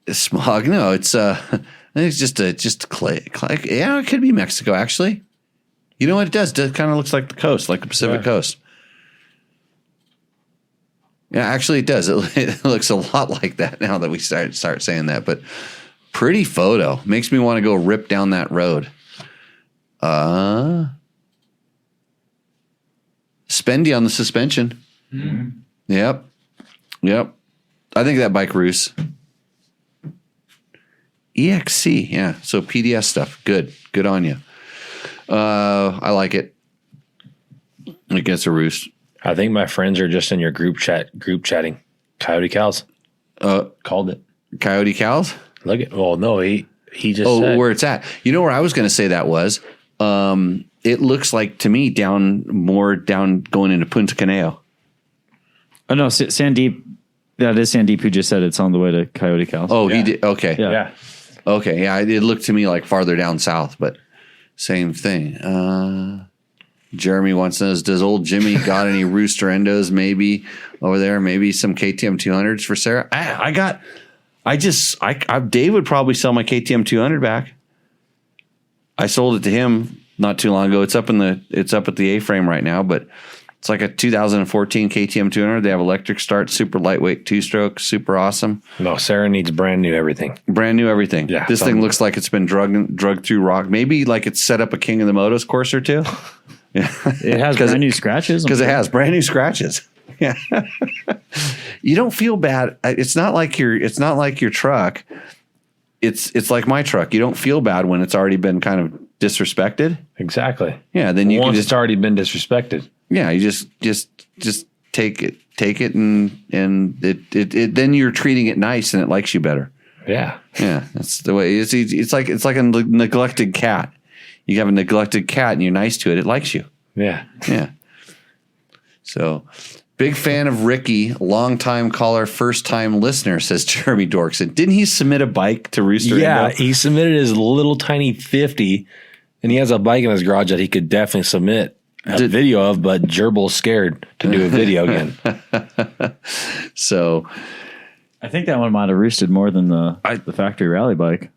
Smog. No, it's I think it's just clay. Yeah, it could be Mexico actually. You know what it does? It kind of looks like the coast, like the Pacific coast. Yeah, actually it does. It looks a lot like that now that we start saying that, but pretty photo. Makes me want to go rip down that road. Spendy on the suspension. Mm-hmm. Yep. I think that bike Roost. EXC, yeah. So PDS stuff. Good on you. I like it. I guess a Roost. I think my friends are just in your group chatting. Coyote Cows. Called it. Coyote Cows? Look at, well, no, he just said. Where it's at. You know where I was going to say that was? It looks like to me down going into Punta Caneo. Oh no, Sandeep. That is Sandeep who just said it's on the way to Coyote Cows. Oh, yeah. He did. Okay. Yeah. Okay. Yeah. It looked to me like farther down south, but same thing. Jeremy wants to know, does old Jimmy got any Rooster Endos maybe over there? Maybe some KTM 200s for Sarah? Dave would probably sell my KTM 200 back. I sold it to him not too long ago. It's up at the A-frame right now, but it's like a 2014 KTM 200. They have electric start, super lightweight, 2-stroke, super awesome. No, Sarah needs brand new everything. Brand new everything. Yeah, this thing looks like it's been drugged through rock. Maybe like it's set up a King of the Motos course or two. Yeah. It has brand new scratches. Because it has brand new scratches. Yeah. You don't feel bad. It's not like your truck. It's like my truck. You don't feel bad when it's already been kind of disrespected. Exactly. Yeah. Then you Once can just, it's already been disrespected. yeah, you just take it and it then you're treating it nice and it likes you better. Yeah. Yeah. That's the way it's like a neglected cat. You have a neglected cat and you're nice to it. It likes you. Yeah. Yeah. So big fan of Ricky, long time caller, first time listener, says Jeremy Dorkson. Didn't he submit a bike to Rooster? Yeah. Endo? He submitted his little tiny 50 and he has a bike in his garage that he could definitely submit a video of, but Gerbil's scared to do a video again. So I think that one might have roosted more than the factory rally bike.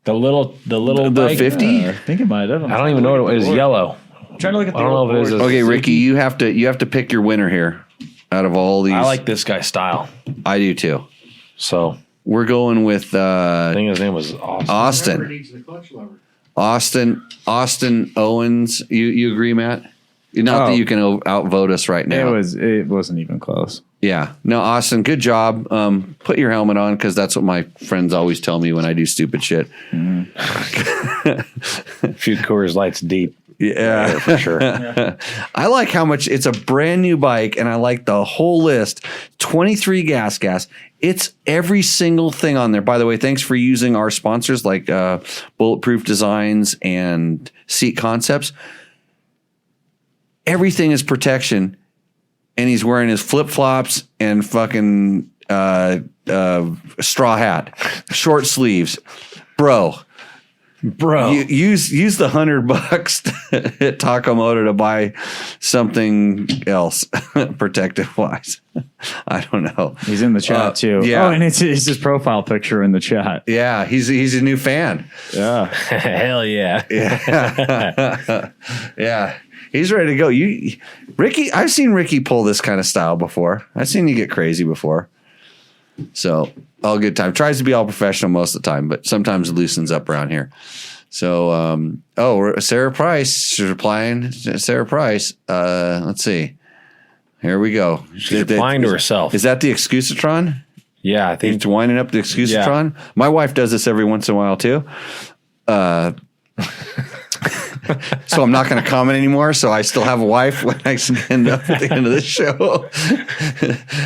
The little bike, 50? I think it might have. I don't even know what it was. Yellow. I'm trying to look at the I don't know if it is. okay, Ricky, you have to pick your winner here out of all these. I like this guy's style. I do too. So We're going with I think his name was Austin. Whoever Austin. needs the clutch lever. Austin Owens. You agree, Matt? Not that you can outvote us right now. It wasn't even close. Yeah. No, Austin, good job. Put your helmet on because that's what my friends always tell me when I do stupid shit. A few Coors Lights deep. Yeah, for sure. I like how much it's a brand new bike, and I like the whole list. 23 gas. It's every single thing on there. By the way, thanks for using our sponsors like Bulletproof Designs and Seat Concepts. Everything is protection, and he's wearing his flip flops and fucking straw hat, short sleeves, bro. You use the $100 at Taco to buy something else protective wise. I don't know. He's in the chat too. Yeah. Oh, and it's his profile picture in the chat. Yeah, he's a new fan. Yeah. Hell yeah. Yeah. Yeah. He's ready to go. Ricky, I've seen Ricky pull this kind of style before. I've seen you get crazy before. So all good time. Tries to be all professional most of the time, but sometimes it loosens up around here. So, Sarah Price is replying. Sarah Price. Let's see. Here we go. She's replying to herself. Is that the Excusatron? Yeah, I think He's winding up the Excusatron. Yeah. My wife does this every once in a while too. So I'm not going to comment anymore. So I still have a wife when I end up at the end of this show.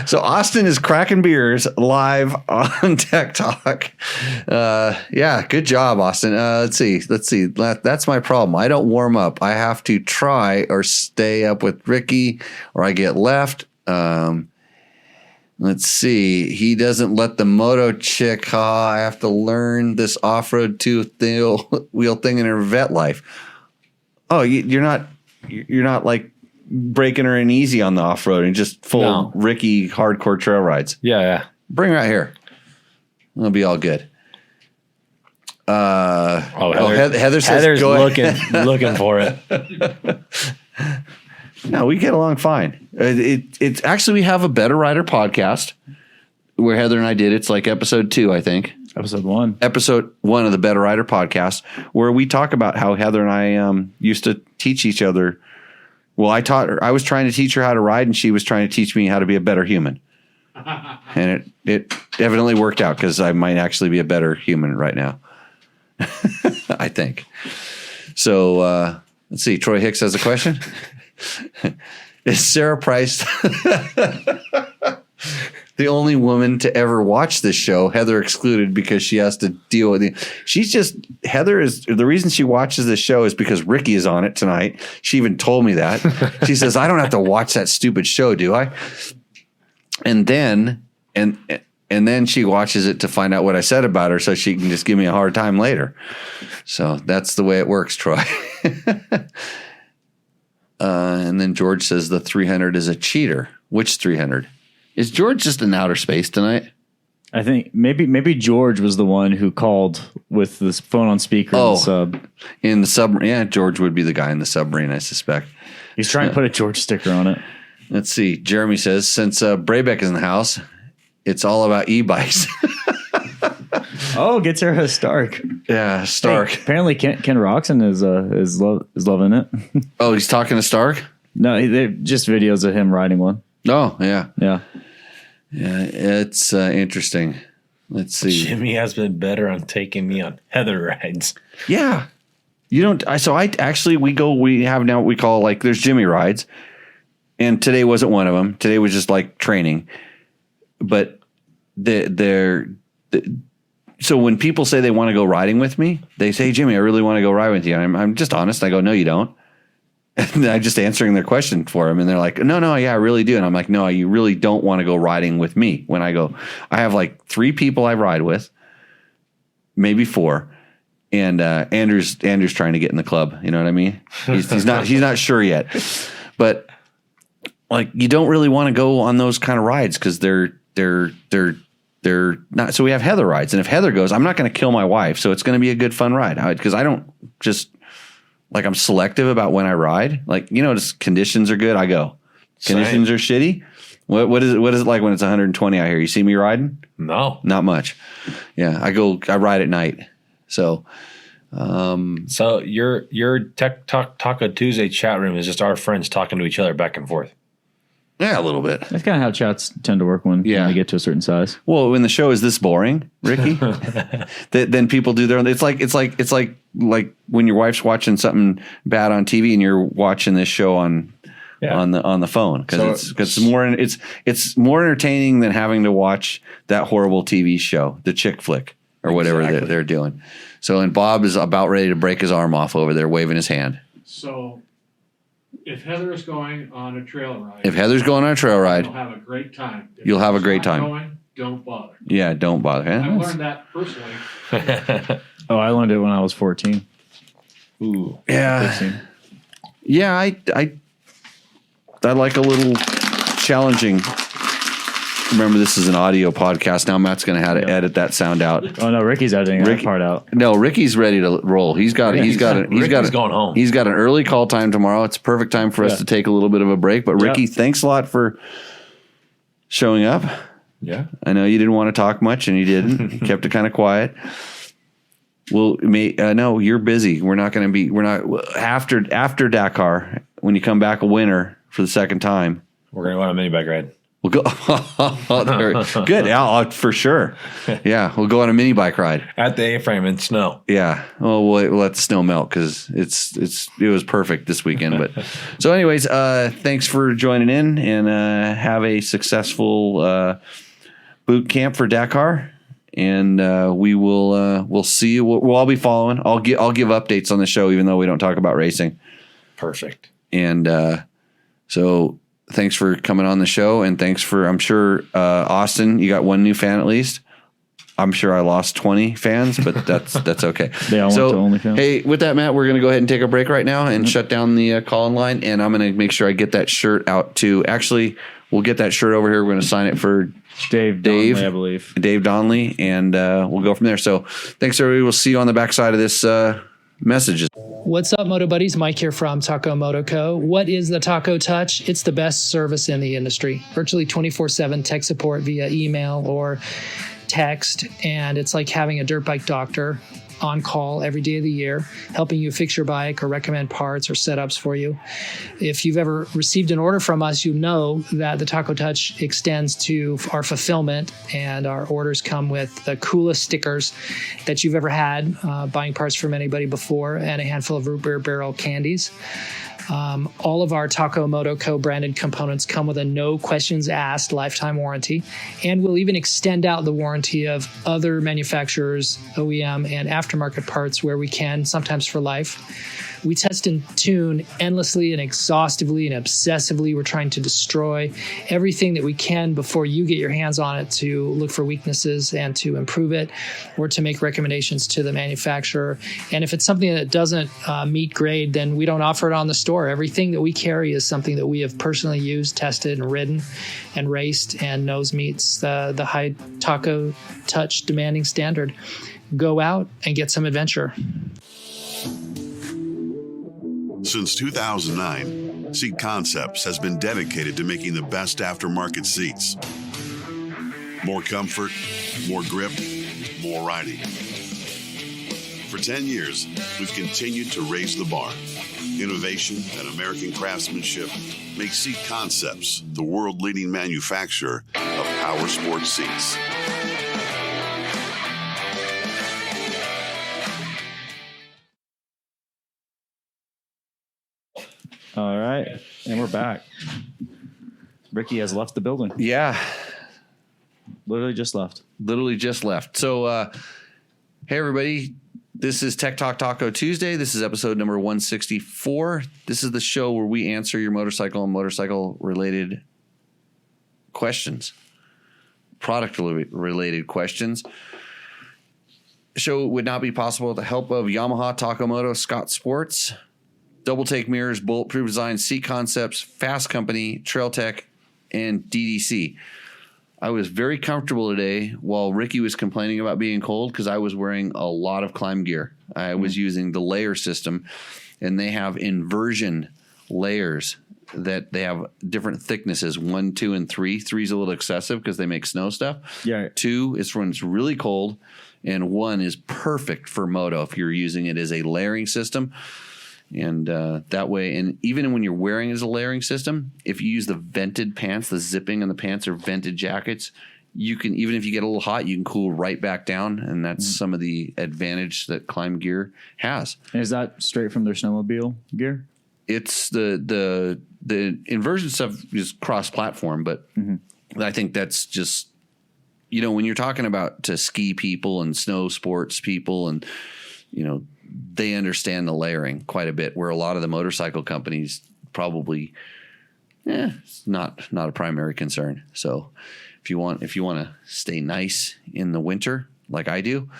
So Austin is cracking beers live on Tech Talk. Yeah, good job, Austin. Let's see. That's my problem. I don't warm up. I have to try or stay up with Ricky, or I get left. Let's see. He doesn't let the Moto chick. I have to learn this off-road two-wheel thing in her vet life. Oh, you're not like breaking her in easy on the off-road and just full Ricky hardcore trail rides. Yeah. Bring her out here. It'll be all good. Heather says, Heather's looking for it. No, we get along fine. It's actually, we have a Better Rider podcast where Heather and I did. It's like episode 2, I think. Episode 1 of the Better Rider podcast, where we talk about how Heather and I used to teach each other. Well, I was trying to teach her how to ride, and she was trying to teach me how to be a better human. And it evidently worked out because I might actually be a better human right now. I think. So let's see. Troy Hicks has a question. Is Sarah Price the only woman to ever watch this show, Heather excluded, because she has to deal with it? Heather is the reason she watches this show is because Ricky is on it tonight. She even told me that. She says, I don't have to watch that stupid show, do I? And then she watches it to find out what I said about her so she can just give me a hard time later. So that's the way it works, Troy. And then George says the 300 is a cheater. Which 300? Is George just in outer space tonight? I think maybe George was the one who called with this phone on speaker in the sub. In the submarine. Yeah, George would be the guy in the submarine, I suspect. He's trying to put a George sticker on it. Let's see. Jeremy says, since Brabec is in the house, it's all about e-bikes. Oh, gets her a Stark. Yeah, Stark. Hey, apparently, Ken Roxon is loving it. Oh, he's talking to Stark? No, they're just videos of him riding one. Oh, yeah. Yeah. Yeah, it's interesting. Let's see. Jimmy has been better on taking me on Heather rides. Yeah. We have now what we call, like, there's Jimmy rides. And today wasn't one of them. Today was just like training. But so when people say they want to go riding with me, they say, Jimmy, I really want to go ride with you. And I'm just honest. I go, no, you don't. And I'm just answering their question for them. And they're like, no, yeah, I really do. And I'm like, no, you really don't want to go riding with me. When I go, I have like 3 people I ride with, maybe 4. And Andrew's trying to get in the club. You know what I mean? He's not sure yet. But like, you don't really want to go on those kind of rides because they're not. So we have Heather rides, and if Heather goes, I'm not going to kill my wife, so it's going to be a good fun ride. Because I don't just like, I'm selective about when I ride. Like, just conditions are good, I go. Conditions are shitty. What is it like when it's 120 out here? You see me riding? No. Not much. Yeah, I ride at night. So, So your Tech Talk Taco Tuesday chat room is just our friends talking to each other back and forth. yeah, a little bit. That's kind of how chats tend to work when they get to a certain size. Well, when the show is this boring, Ricky, then people do their own. It's like when your wife's watching something bad on TV and you're watching this show on the phone because it's more entertaining than having to watch that horrible TV show, the chick flick or whatever they're doing. So, and Bob is about ready to break his arm off over there, waving his hand. So, if Heather is going on a trail ride, you'll have a great time. If You'll have a she's great not time. Going, don't bother. Yeah, don't bother. Huh? I learned that personally. Oh, I learned it when I was 14. Ooh. Yeah. 15. Yeah, I like a little challenging. Remember, this is an audio podcast. Now Matt's going to have to edit that sound out. Oh no, Ricky's editing that part out. No, Ricky's ready to roll. He's got Ricky's going home. He's got an early call time tomorrow. It's a perfect time for us to take a little bit of a break. But Ricky, thanks a lot for showing up. Yeah. I know you didn't want to talk much, and you didn't. You kept it kind of quiet. Well, no, you're busy. We're not after Dakar when you come back a winner for the second time. We're going to go on a mini bike ride. We'll go. Good. Yeah, for sure. Yeah, we'll go on a mini bike ride At the A-frame in snow. Yeah. Well, we'll let the snow melt because it was perfect this weekend. But so, anyways, thanks for joining in and have a successful boot camp for Dakar. And we'll see you. We'll all be following. I'll give updates on the show, even though we don't talk about racing. Perfect. And so. Thanks for coming on the show, and thanks for, I'm sure, Austin, you got one new fan at least. I'm sure I lost 20 fans, but that's okay. They all went to OnlyFans. Hey, with that, Matt, we're going to go ahead and take a break right now and shut down the call-in line, and I'm going to make sure I get that shirt out to, actually, we'll get that shirt over here. We're going to sign it for Dave Donnelly, I believe. Dave Donnelly, and we'll go from there. So thanks, everybody. We'll see you on the backside of this messages. What's up, Moto Buddies? Mike here from Taco Moto Co. What is the Taco Touch? It's the best service in the industry. Virtually 24/7 tech support via email or text, and it's like having a dirt bike doctor on call every day of the year, helping you fix your bike or recommend parts or setups for you. If you've ever received an order from us, you know that the Taco Touch extends to our fulfillment, and our orders come with the coolest stickers that you've ever had, buying parts from anybody before, and a handful of root beer barrel candies. All of our Taco Moto Co. branded components come with a no questions asked lifetime warranty, and we'll even extend out the warranty of other manufacturers, OEM, and aftermarket parts where we can, sometimes for life. We test and tune endlessly and exhaustively and obsessively. We're trying to destroy everything that we can before you get your hands on it, to look for weaknesses and to improve it, or to make recommendations to the manufacturer. And if it's something that doesn't meet grade, then we don't offer it on the store. Everything that we carry is something that we have personally used, tested, and ridden and raced, and knows meets the high Taco Touch demanding standard. Go out and get some adventure. Since 2009, Seat Concepts has been dedicated to making the best aftermarket seats. More comfort, more grip, more riding. For 10 years, we've continued to raise the bar. Innovation and American craftsmanship make Seat Concepts the world-leading manufacturer of power sports seats. All right, and we're back. Ricky has left the building. Yeah. Literally just left. So, hey, everybody. This is Tech Talk Taco Tuesday. This is episode number 164. This is the show where we answer your motorcycle and motorcycle-related questions, product-related questions. The show would not be possible with the help of Yamaha, Taco Moto, Scott Sports, Double Take Mirrors, Bulletproof Design, Seat Concepts, Fasst Company, Trail Tech, and DDC. I was very comfortable today while Ricky was complaining about being cold because I was wearing a lot of climb gear. I was using the layer system, and they have inversion layers that they have different thicknesses, 1, 2, and 3. 3 is a little excessive because they make snow stuff. Yeah. 2 is when it's really cold, and 1 is perfect for moto if you're using it as a layering system. And that way, and even when you're wearing it as a layering system, if you use the vented pants, the zipping on the pants or vented jackets, you can, even if you get a little hot, you can cool right back down. And that's some of the advantage that Climb gear has. And is that straight from their snowmobile gear? It's the inversion stuff is cross-platform, but I think that's just, when you're talking about to ski people and snow sports people, and they understand the layering quite a bit, where a lot of the motorcycle companies probably, it's not a primary concern. So if you want to stay nice in the winter, like I do,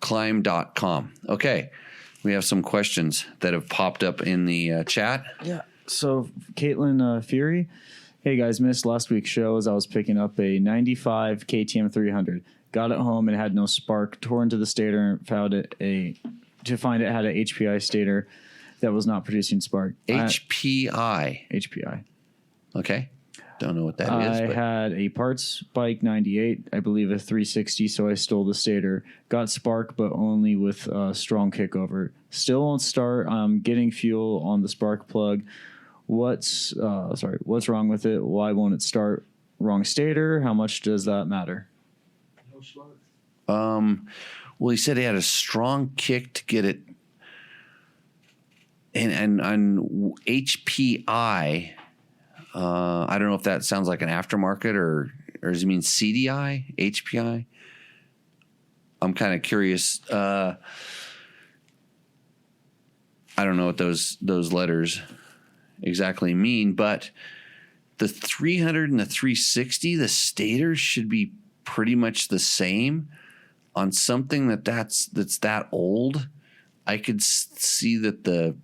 climb.com. Okay. We have some questions that have popped up in the chat. Yeah. So Caitlin Fury, hey guys, missed last week's show as I was picking up a 95 KTM 300. Got it home and had no spark. Tore into the stator and found it had a HPI stator that was not producing spark. HPI. Okay. Don't know what that is. I had a parts bike 98, I believe a 360, so I stole the stator. Got spark, but only with a strong kickover. Still won't start. I'm getting fuel on the spark plug. What's wrong with it? Why won't it start? Wrong stator. How much does that matter? No spark. Well, he said he had a strong kick to get it, and on HPI. I don't know if that sounds like an aftermarket or does it mean CDI, HPI? I'm kind of curious. I don't know what those letters exactly mean, but the 300 and the 360, the stators should be pretty much the same on something that's that old. I could see that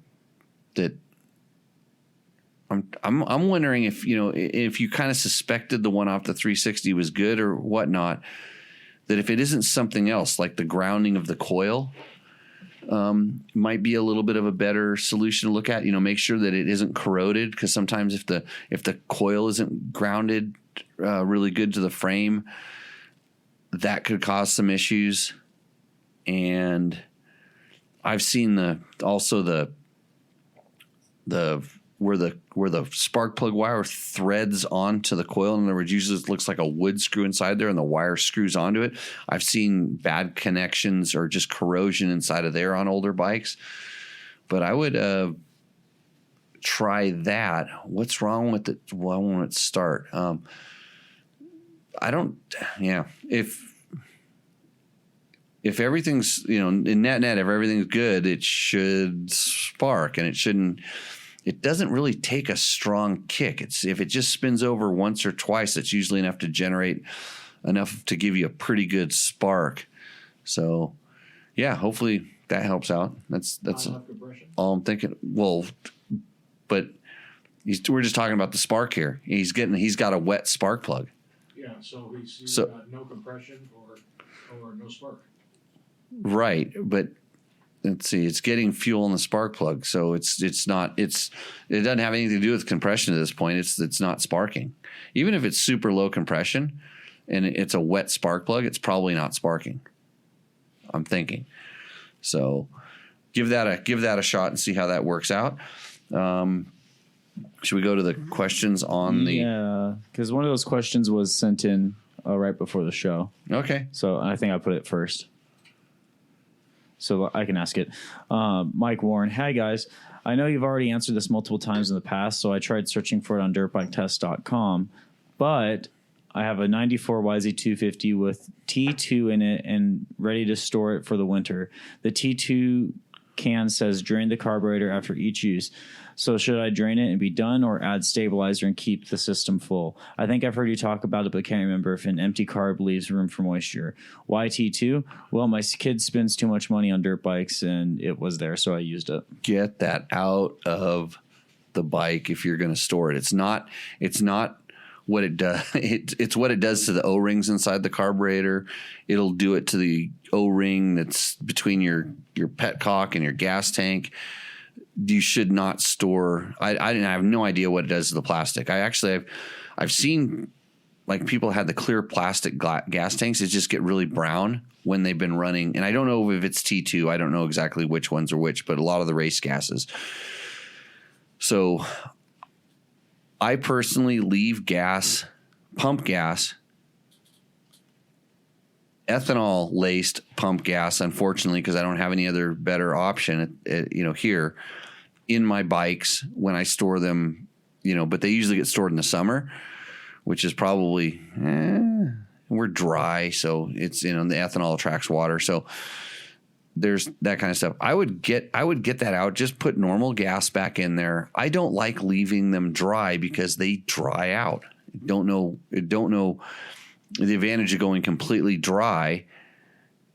I'm wondering if you kind of suspected the one off the 360 was good or whatnot, that if it isn't something else like the grounding of the coil, might be a little bit of a better solution to look at. Make sure that it isn't corroded, because sometimes if the coil isn't grounded really good to the frame, that could cause some issues. And I've seen the where the spark plug wire threads onto the coil. In other words, usually it looks like a wood screw inside there and the wire screws onto it. I've seen bad connections or just corrosion inside of there on older bikes. But I would try that. What's wrong with it? Why won't it start? If everything's, in net, if everything's good, it should spark, and it doesn't really take a strong kick. If it just spins over once or twice, it's usually enough to generate enough to give you a pretty good spark. So, yeah, hopefully that helps out. That's all I'm thinking. Well, but we're just talking about the spark here. He's got a wet spark plug. Yeah, so he's got no compression or no spark. Right, but let's see, it's getting fuel in the spark plug, so it doesn't have anything to do with compression at this point. It's not sparking. Even if it's super low compression and it's a wet spark plug, it's probably not sparking, I'm thinking. So give that a shot and see how that works out. Should we go to the questions on the? Yeah, because one of those questions was sent in right before the show. Okay. So I think I put it first, so I can ask it. Mike Warren, hi guys. I know you've already answered this multiple times in the past, so I tried searching for it on dirtbiketest.com, but I have a 94 YZ250 with T2 in it and ready to store it for the winter. The T2 can says drain the carburetor after each use. So should I drain it and be done, or add stabilizer and keep the system full? I think I've heard you talk about it, but can't remember if an empty carb leaves room for moisture. Why T2? Well, my kid spends too much money on dirt bikes and it was there, so I used it. Get that out of the bike if you're going to store it. It's not what it does. It's what it does to the O-rings inside the carburetor. It'll do it to the O-ring that's between your petcock and your gas tank. you should not store. I have no idea what it does to the plastic. I've seen like people had the clear plastic gas tanks. It just get really brown when they've been running. And I don't know if it's T2. I don't know exactly which ones are which, but a lot of the race gases. So I personally leave pump gas, ethanol laced pump gas, unfortunately, because I don't have any other better option, here in my bikes when I store them, but they usually get stored in the summer, which is probably, we're dry. So it's, the ethanol attracts water. So there's that kind of stuff. I would get that out. Just put normal gas back in there. I don't like leaving them dry because they dry out. Don't know the advantage of going completely dry,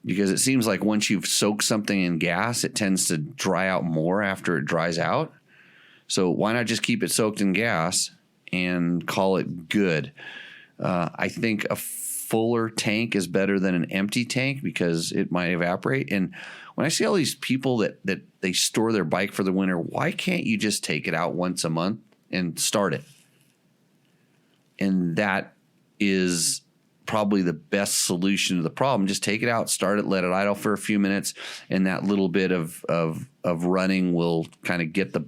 because it seems like once you've soaked something in gas, it tends to dry out more after it dries out. So why not just keep it soaked in gas and call it good? I think a fuller tank is better than an empty tank because it might evaporate. And when I see all these people that they store their bike for the winter, why can't you just take it out once a month and start it? And that is probably the best solution to the problem. Just take it out, start it, let it idle for a few minutes, and that little bit of running will kind of get the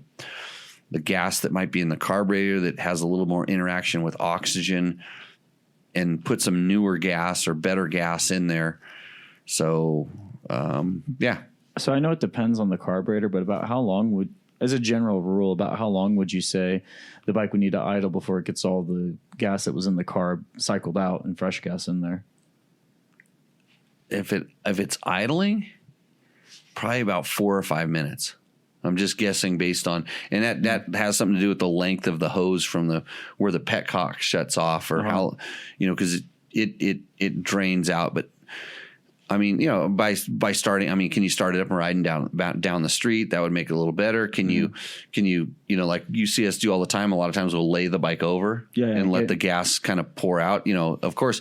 gas that might be in the carburetor that has a little more interaction with oxygen, and put some newer gas or better gas in there. So, yeah. So I know it depends on the carburetor, but about how long as a general rule, about how long would you say the bike would need to idle before it gets all the gas that was in the carb cycled out and fresh gas in there? If it's idling, probably about 4 or 5 minutes. I'm just guessing based on, and that has something to do with the length of the hose from where the petcock shuts off, or how, because it drains out. But I mean, by starting, I mean, can you start it up and riding down the street? That would make it a little better. Can you, like you see us do all the time, a lot of times we'll lay the bike over and let the gas kind of pour out. Of course,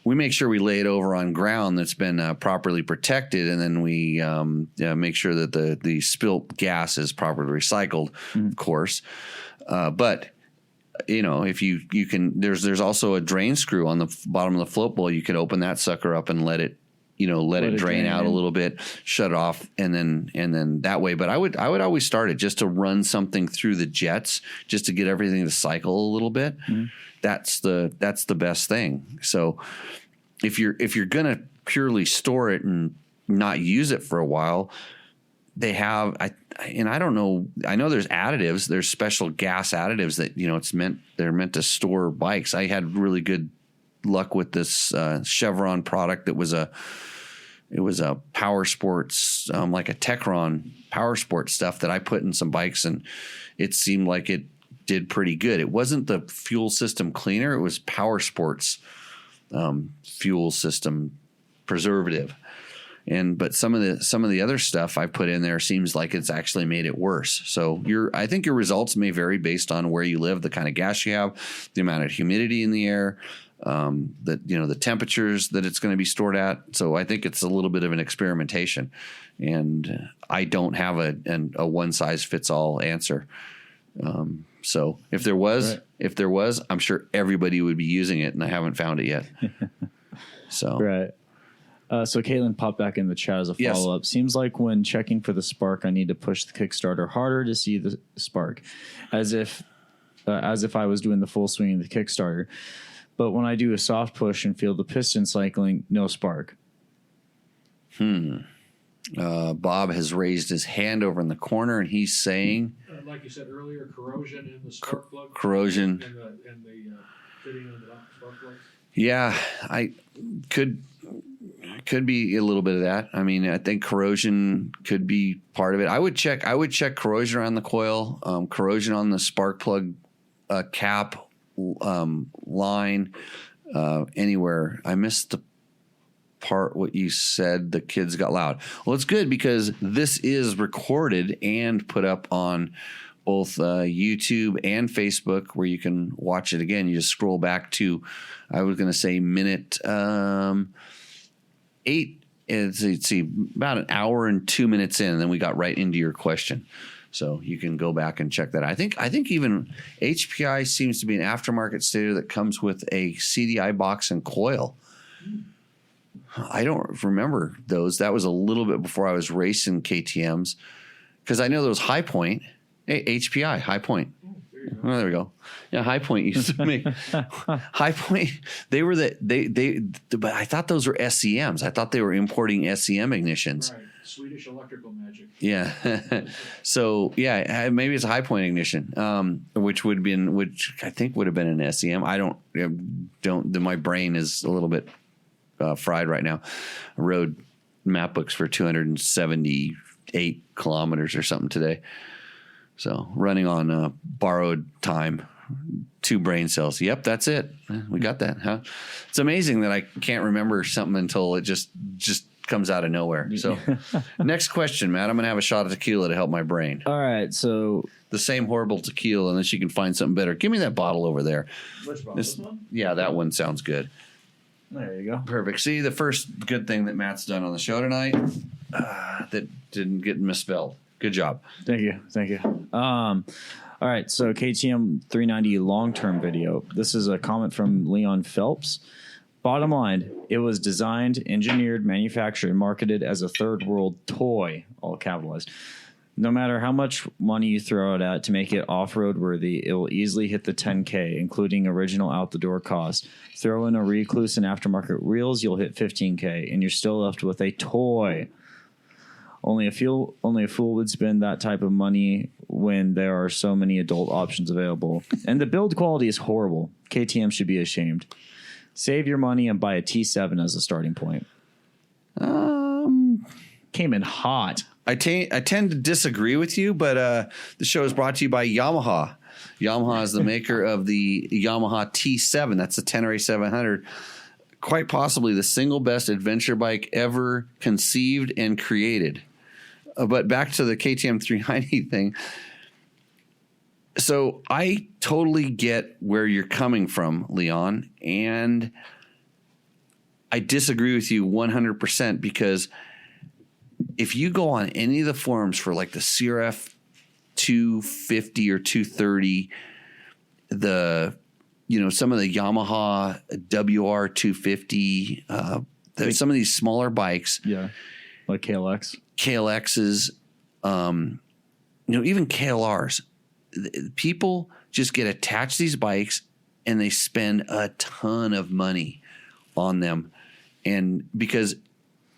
we make sure we lay it over on ground that's been properly protected, and then we make sure that the spilt gas is properly recycled, of course. But if you can, there's also a drain screw on the bottom of the float bowl. You can open that sucker up and let it drain out a little bit, shut it off, and then that way. But I would always start it just to run something through the jets, just to get everything to cycle a little bit. Mm-hmm. That's the best thing. So if you're gonna purely store it and not use it for a while, they have I don't know. I know there's additives. There's special gas additives that they're meant to store bikes. I had really good luck with this Chevron product that was a power sports, like a Techron power sports stuff that I put in some bikes, and it seemed like it did pretty good. It wasn't the fuel system cleaner. It was power sports fuel system preservative. But some of the other stuff I put in there seems like it's actually made it worse. So I think your results may vary based on where you live, the kind of gas you have, the amount of humidity in the air, the temperatures that it's going to be stored at. So I think it's a little bit of an experimentation, and I don't have a one size fits all answer. So if there was, I'm sure everybody would be using it, and I haven't found it yet. So right. So Caitlin popped back in the chat as a follow-up. Yes. Seems like when checking for the spark, I need to push the Kickstarter harder to see the spark, as if I was doing the full swing of the Kickstarter. But when I do a soft push and feel the piston cycling, no spark. Bob has raised his hand over in the corner, and he's saying, like you said earlier, corrosion in the spark plug. Corrosion. And the fitting of the spark plug. Yeah, I could be a little bit of that. I mean, I think corrosion could be part of it. I would check corrosion around the coil, corrosion on the spark plug cap line, anywhere. I missed the part what you said. The kids got loud. Well, it's good because this is recorded and put up on both YouTube and Facebook, where you can watch it again. You just scroll back to, I was going to say minute 8. Let's see, about an hour and 2 minutes in, and then we got right into your question. So you can go back and check that. I think even HPI seems to be an aftermarket stator that comes with a CDI box and coil. I don't remember those. That was a little bit before I was racing KTMs, because I know there was High Point, HPI, High Point. Oh, there we go. Yeah, High Point used to make High Point. They were but I thought those were SEMs. I thought they were importing SEM ignitions. Right. Swedish electrical magic. Yeah. So yeah, maybe it's a High Point ignition, which I think would have been an SEM. I don't. My brain is a little bit fried right now. I rode map books for 278 kilometers or something today. So running on borrowed time, 2 brain cells. Yep, that's it. We got that, huh? It's amazing that I can't remember something until it just comes out of nowhere. So next question, Matt. I'm going to have a shot of tequila to help my brain. All right, so the same horrible tequila, unless you can find something better. Give me that bottle over there. Which bottle? This one? Yeah, that one sounds good. there you go. Perfect. See, the first good thing that Matt's done on the show tonight that didn't get misspelled. Good job. Thank you. All right, so KTM 390 long-term video. This is a comment from Leon Phelps. Bottom line, it was designed, engineered, manufactured, and marketed as a third world toy, all capitalized. No matter how much money you throw it at to make it off-road worthy, it will easily hit the 10K, including original out-the-door cost. Throw in a Recluse and aftermarket reels, you'll hit 15K, and you're still left with a toy. Only a fool would spend that type of money when there are so many adult options available. And the build quality is horrible. KTM should be ashamed. Save your money and buy a T7 as a starting point. Came in hot. I tend to disagree with you, but the show is brought to you by Yamaha. Yamaha is the maker of the Yamaha T7. That's the Tenere 700. Quite possibly the single best adventure bike ever conceived and created. But back to the KTM 390 thing. So I totally get where you're coming from, Leon, and I disagree with you 100% because if you go on any of the forums for like the CRF 250 or 230, some of the Yamaha WR 250, some of these smaller bikes, Yeah, like KLXs, even KLRs, people just get attached to these bikes and they spend a ton of money on them, and because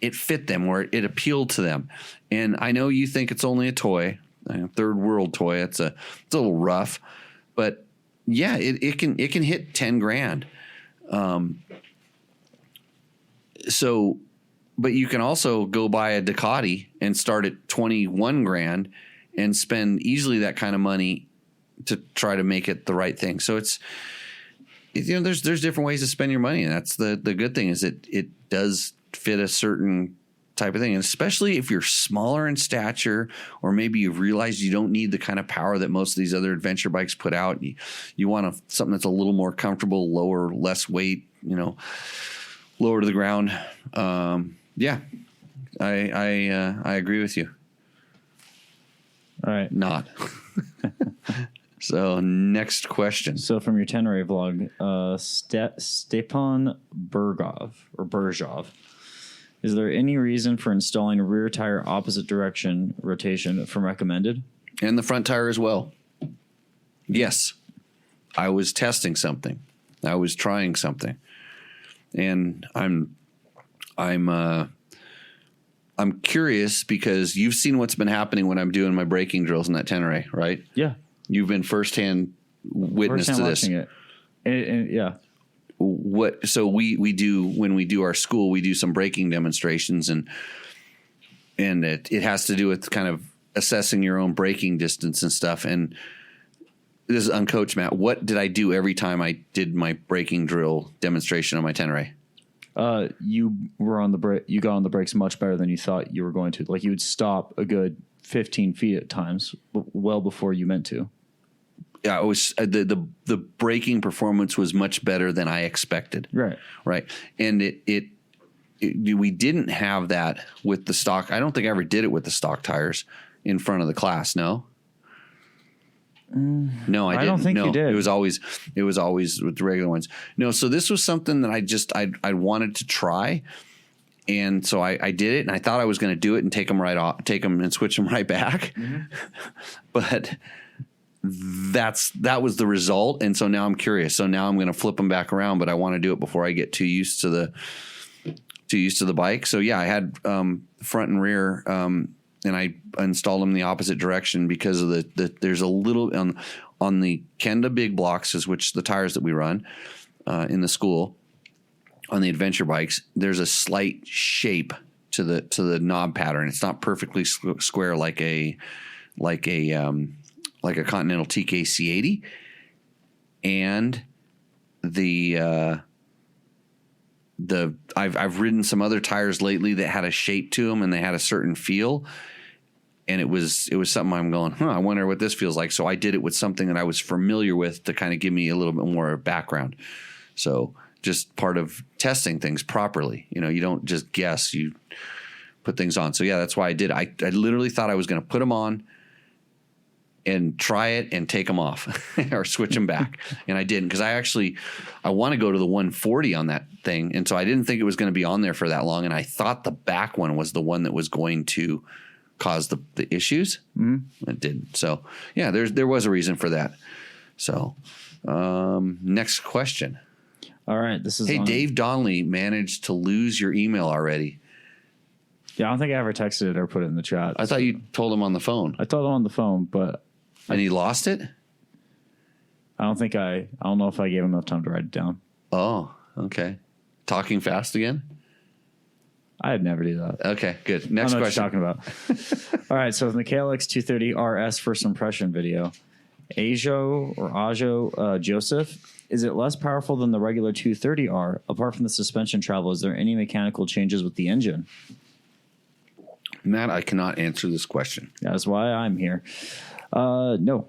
it fit them or it appealed to them. And I know you think it's only a toy, a third world toy. It's a little rough, but yeah, it can hit 10 grand. But you can also go buy a Ducati and start at 21 grand and spend easily that kind of money to try to make it the right thing. So there's different ways to spend your money, and that's the good thing is it does fit a certain type of thing. And especially if you're smaller in stature, or maybe you've realized you don't need the kind of power that most of these other adventure bikes put out. You want something that's a little more comfortable, lower, less weight, lower to the ground. Yeah, I agree with you. All right. Not. So next question. So from your Tenere vlog, Stepan Bergov. Is there any reason for installing a rear tire opposite direction rotation from recommended? And the front tire as well. Yes. I was testing something. I was trying something. And I'm curious because you've seen what's been happening when I'm doing my braking drills in that Tenere, right? Yeah. You've been firsthand witness to this. Watching it. And yeah. So we do, when we do our school, we do some braking demonstrations, and it has to do with kind of assessing your own braking distance and stuff. And this is uncoached, Matt. What did I do every time I did my braking drill demonstration on my Tenere? You were on the brake. You got on the brakes much better than you thought you were going to. Like you would stop a good 15 feet at times, well before you meant to. Yeah, it was the braking performance was much better than I expected. Right. And we didn't have that with the stock. I don't think I ever did it with the stock tires in front of the class. No. No, I didn't. don't think no, you did. It was always with the regular ones. No, so this was something that I wanted to try. And so I did it, and I thought I was going to do it and take them and switch them right back. But that was the result. And so now I'm curious. So now I'm going to flip them back around, but I want to do it before I get too used to the bike. So yeah, I had front and rear, and I installed them in the opposite direction because of there's a little on the Kenda big blocks, is which the tires that we run in the school. On the adventure bikes, there's a slight shape to the knob pattern. It's not perfectly square like a Continental TKC80, and I've ridden some other tires lately that had a shape to them and they had a certain feel, and it was something I'm going, I wonder what this feels like. So I did it with something that I was familiar with to kind of give me a little bit more background. So just part of testing things properly. You don't just guess, you put things on. So yeah, that's why I did. I literally thought I was going to put them on and try it and take them off or switch them back. And I didn't, because I want to go to the 140 on that thing. And so I didn't think it was going to be on there for that long. And I thought the back one was the one that was going to cause the issues. It didn't. So yeah, there was a reason for that. So next question. All right. This is Dave Donnelly managed to lose your email already. Yeah, I don't think I ever texted it or put it in the chat. I thought you told him on the phone. I told him on the phone, but and he lost it? I don't know if I gave him enough time to write it down. Oh, okay. Talking fast again? I'd never do that. Okay, good. Next I don't know question. what you're talking about. All right, so the KLX 230 RS first impression video. Ajo Joseph, is it less powerful than the regular 230R? Apart from the suspension travel, is there any mechanical changes with the engine? Matt, I cannot answer this question. That's why I'm here. No,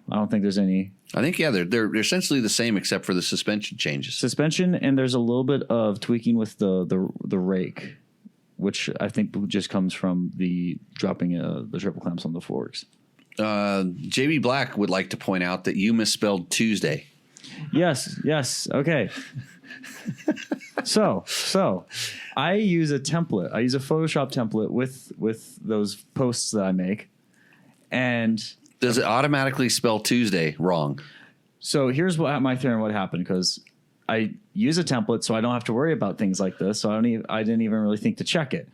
I don't think there's any. I think, yeah, they're essentially the same except for the suspension changes. Suspension, and there's a little bit of tweaking with the rake, which I think just comes from the dropping the triple clamps on the forks. JB Black would like to point out that you misspelled Tuesday. Yes. Okay. So I use a template. I use a Photoshop template with those posts that I make. And does it automatically spell Tuesday wrong? So here's my theory on what happened, because I use a template so I don't have to worry about things like this. So I didn't even really think to check it.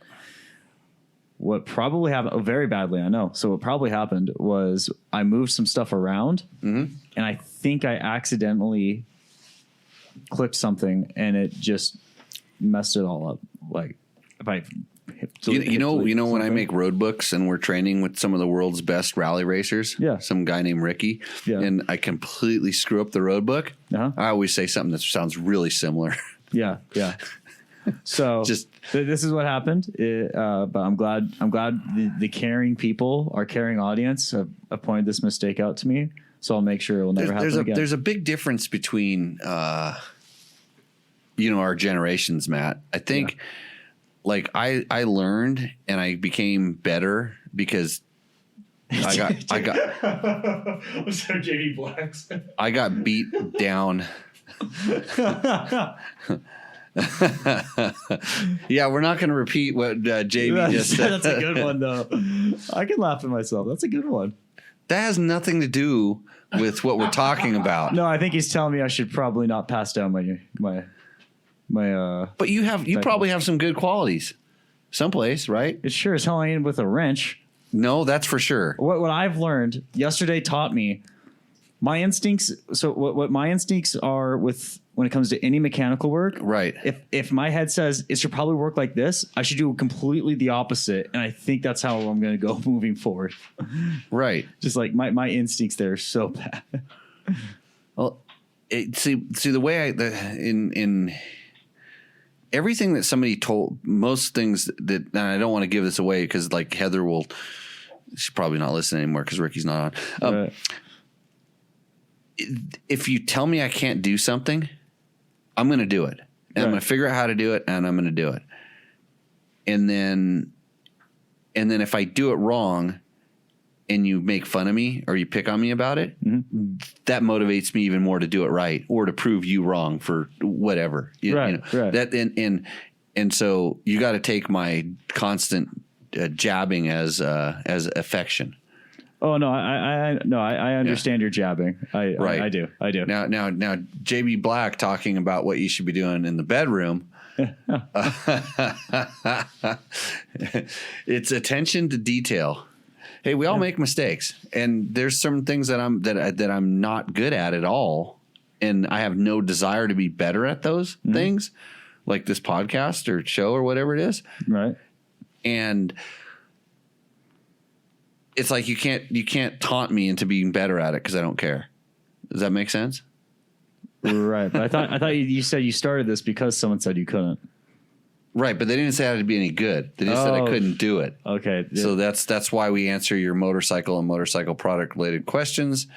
What probably happened, very badly, I know. So what probably happened was I moved some stuff around, and I think I accidentally clicked something, and it just messed it all up. Like if I, when I make road books and we're training with some of the world's best rally racers, some guy named Ricky, and I completely screw up the road book. I always say something that sounds really similar. Yeah. So this is what happened. But I'm glad the caring people, our caring audience, have pointed this mistake out to me. So I'll make sure it will never happen again. There's a big difference between our generations, Matt. I think I learned and I became better because I got I'm sorry, JD Blacks. I got beat down. Yeah, we're not going to repeat what JB just said. That's a good one, though. I can laugh at myself. That's a good one. That has nothing to do with what we're talking about. No, I think he's telling me I should probably not pass down my. But you probably have some good qualities, someplace, right? It sure as hell ain't with a wrench. No, that's for sure. What I've learned yesterday taught me my instincts. So what my instincts are when it comes to any mechanical work, right? If my head says it should probably work like this, I should do completely the opposite, and I think that's how I'm going to go moving forward. Right. Just like my instincts there are so bad. Well, see the way in everything that somebody told, most things that, and I don't want to give this away because like Heather she's probably not listening anymore because Ricky's not on. Right. If you tell me I can't do something, I'm going to do it. And I'm going to figure out how to do it, and I'm going to do it. And then if I do it wrong, and you make fun of me or you pick on me about it, that motivates me even more to do it right or to prove you wrong for whatever. Right. That and so you got to take my constant jabbing as affection. Oh no, I understand your jabbing. I do. Now, JB Black talking about what you should be doing in the bedroom. It's attention to detail. Hey, we all make mistakes, and there's some things that I'm not good at all, and I have no desire to be better at those things, like this podcast or show or whatever it is. Right. And it's like you can't taunt me into being better at it because I don't care. Does that make sense? Right. But I thought you said you started this because someone said you couldn't. Right, but they didn't say I had to be any good. They just said I couldn't do it. Okay. Yeah. So that's why we answer your motorcycle and motorcycle product related questions.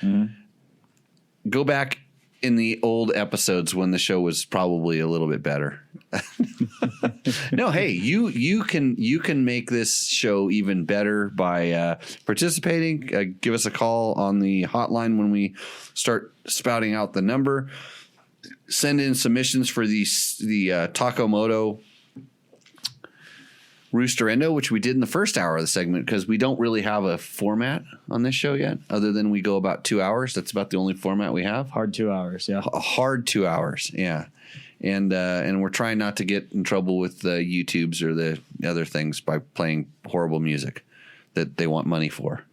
Go back in the old episodes when the show was probably a little bit better. No, hey, you can make this show even better by participating. Give us a call on the hotline when we start spouting out the number. Send in submissions for the Taco Moto Roost or Endo, which we did in the first hour of the segment because we don't really have a format on this show yet, other than we go about 2 hours. That's about the only format we have. Hard 2 hours, yeah. A hard 2 hours, yeah. And we're trying not to get in trouble with the YouTubes or the other things by playing horrible music that they want money for.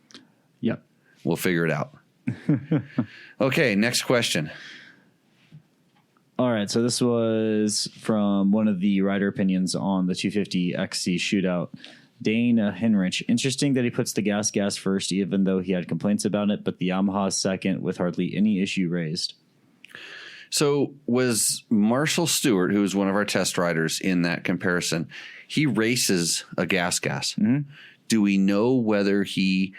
Yep. We'll figure it out. Okay, next question. All right, so this was from one of the rider opinions on the 250 XC shootout. Dane Henrich. Interesting that he puts the gas first, even though he had complaints about it, but the Yamaha second with hardly any issue raised. So was Marshall Stewart, who was one of our test riders in that comparison, he races a gas. Mm-hmm. Do we know whether he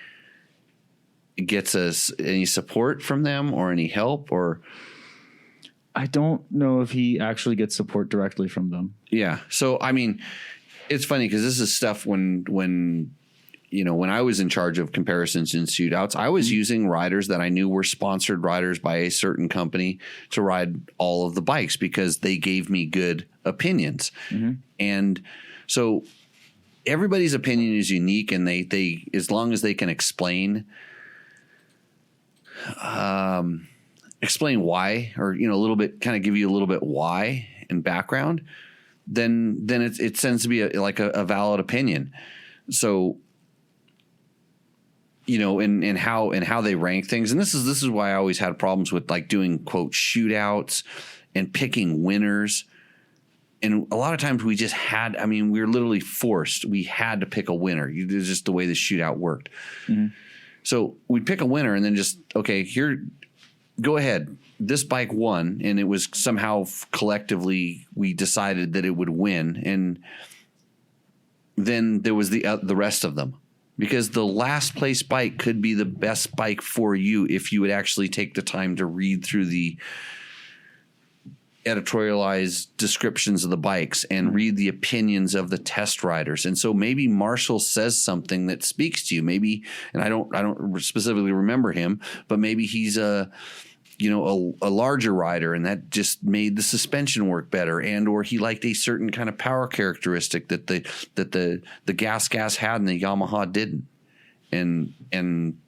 gets us any support from them or any help or... I don't know if he actually gets support directly from them. Yeah. So, I mean, it's funny because this is stuff when I was in charge of comparisons and shootouts, I was using riders that I knew were sponsored riders by a certain company to ride all of the bikes because they gave me good opinions. Mm-hmm. And so everybody's opinion is unique, and they as long as they can explain why, or a little bit, kind of give you a little bit why and background, then it tends to be a valid opinion. So and how they rank things, and this is why I always had problems with like doing quote shootouts and picking winners. And a lot of times we just had, we were literally forced. We had to pick a winner. It was just the way the shootout worked. Mm-hmm. So we'd pick a winner and then just, okay, here. Go ahead. This bike won, and it was somehow collectively we decided that it would win, and then there was the rest of them, because the last place bike could be the best bike for you if you would actually take the time to read through the editorialized descriptions of the bikes and read the opinions of the test riders. And so maybe Marshall says something that speaks to you. Maybe, and I don't specifically remember him, but maybe he's a larger rider, and that just made the suspension work better, and or he liked a certain kind of power characteristic that the gas had and the Yamaha didn't. And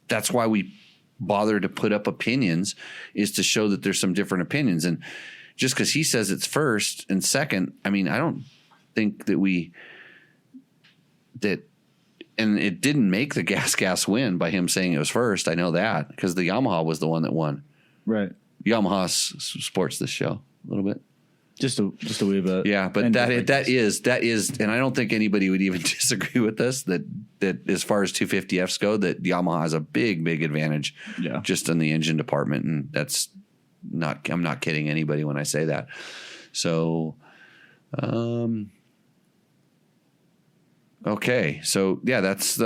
that's why we bother to put up opinions, is to show that there's some different opinions. And just because he says it's first and second, I don't think that and it didn't make the gas win by him saying it was first. I know that because the Yamaha was the one that won. Right. Yamaha supports this show a little bit. Just a wee bit. Yeah, but that is, and I don't think anybody would even disagree with this, that as far as 250Fs go, that Yamaha has a big advantage just in the engine department. And I'm not kidding anybody when I say that. So, okay. So yeah, that's,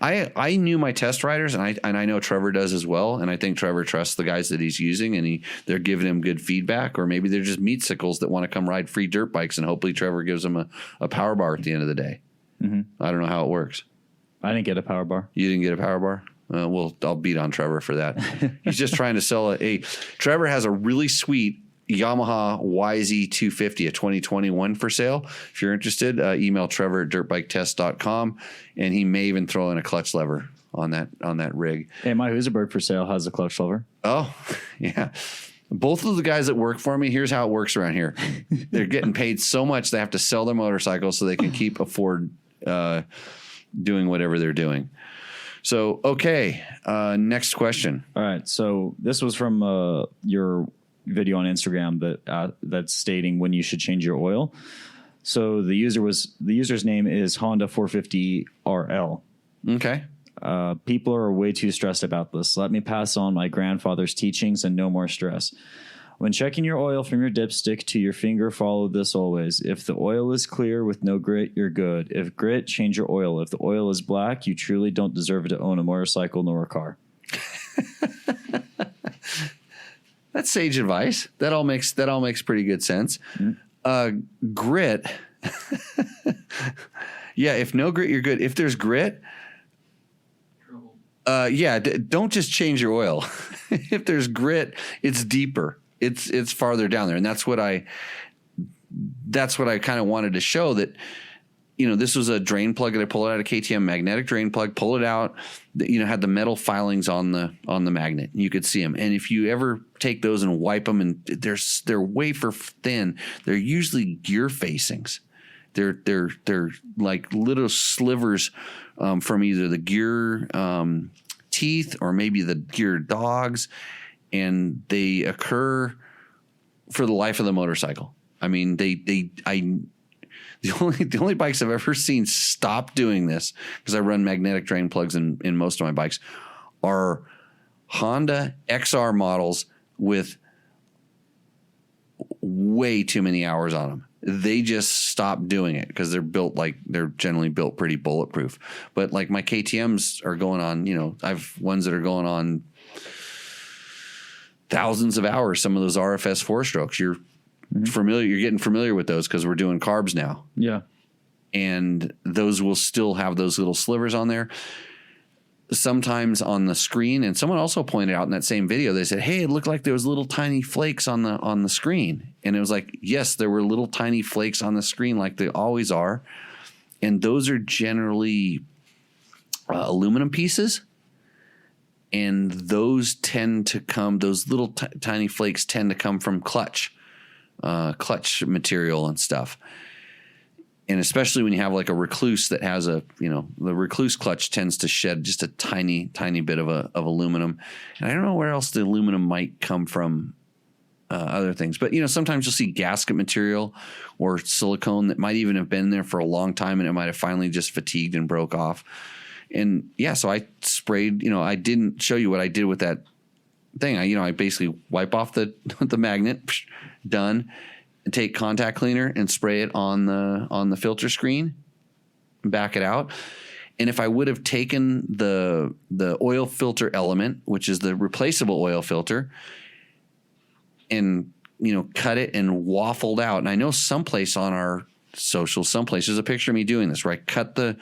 I knew my test riders, and I know Trevor does as well. And I think Trevor trusts the guys that he's using, and they're giving him good feedback, or maybe they're just meat-sickles that want to come ride free dirt bikes, and hopefully Trevor gives them a power bar at the end of the day. Mm-hmm. I don't know how it works. I didn't get a power bar. You didn't get a power bar? Well, I'll beat on Trevor for that. He's just trying to sell Trevor has a really sweet Yamaha YZ250, a 2021 for sale. If you're interested, email Trevor at dirtbiketest.com, and he may even throw in a clutch lever on that rig. Hey, my Husaberg for sale has a clutch lever. Oh, yeah. Both of the guys that work for me, here's how it works around here. They're getting paid so much they have to sell their motorcycles so they can afford doing whatever they're doing. So, okay, next question. All right, so this was from your video on Instagram that's stating when you should change your oil. So the user's name is Honda 450 RL. Okay. People are way too stressed about this. Let me pass on my grandfather's teachings and no more stress. When checking your oil from your dipstick to your finger, follow this always. If the oil is clear with no grit, you're good. If grit, change your oil. If the oil is black, you truly don't deserve to own a motorcycle nor a car. That's sage advice. That all makes pretty good sense. Mm-hmm. Grit. Yeah, if no grit, you're good. If there's grit, don't just change your oil. If there's grit, it's deeper. It's farther down there, and that's what I kind of wanted to show that. This was a drain plug that I pulled out of KTM, magnetic drain plug. Pull it out. Had the metal filings on the magnet. You could see them, and if you ever take those and wipe them, and they're wafer thin. They're usually gear facings. They're like little slivers from either the gear teeth or maybe the gear dogs, and they occur for the life of the motorcycle. I mean, the only bikes I've ever seen stop doing this, because I run magnetic drain plugs in most of my bikes, are Honda XR models with way too many hours on them. They just stopped doing it because they're generally built pretty bulletproof. But like my KTMs are going on, I've ones that are going on thousands of hours. Some of those RFS 4-strokes, you're getting familiar with those because we're doing carbs now. Yeah. And those will still have those little slivers on there. Sometimes on the screen, and someone also pointed out in that same video, they said, hey, it looked like there was little tiny flakes on the screen. And it was like, yes, there were little tiny flakes on the screen like they always are. And those are generally aluminum pieces. And those little tiny flakes tend to come from clutch material and stuff. And especially when you have like a Recluse that has the Recluse clutch tends to shed just a tiny, tiny bit of aluminum. And I don't know where else the aluminum might come from, other things. But, sometimes you'll see gasket material or silicone that might even have been there for a long time and it might have finally just fatigued and broke off. And yeah, so I sprayed, I didn't show you what I did with that thing. I basically wipe off the magnet, done. And take contact cleaner and spray it on the filter screen, back it out. And if I would have taken the oil filter element, which is the replaceable oil filter, and cut it and waffled out. And I know someplace on our social, there's a picture of me doing this, where I cut the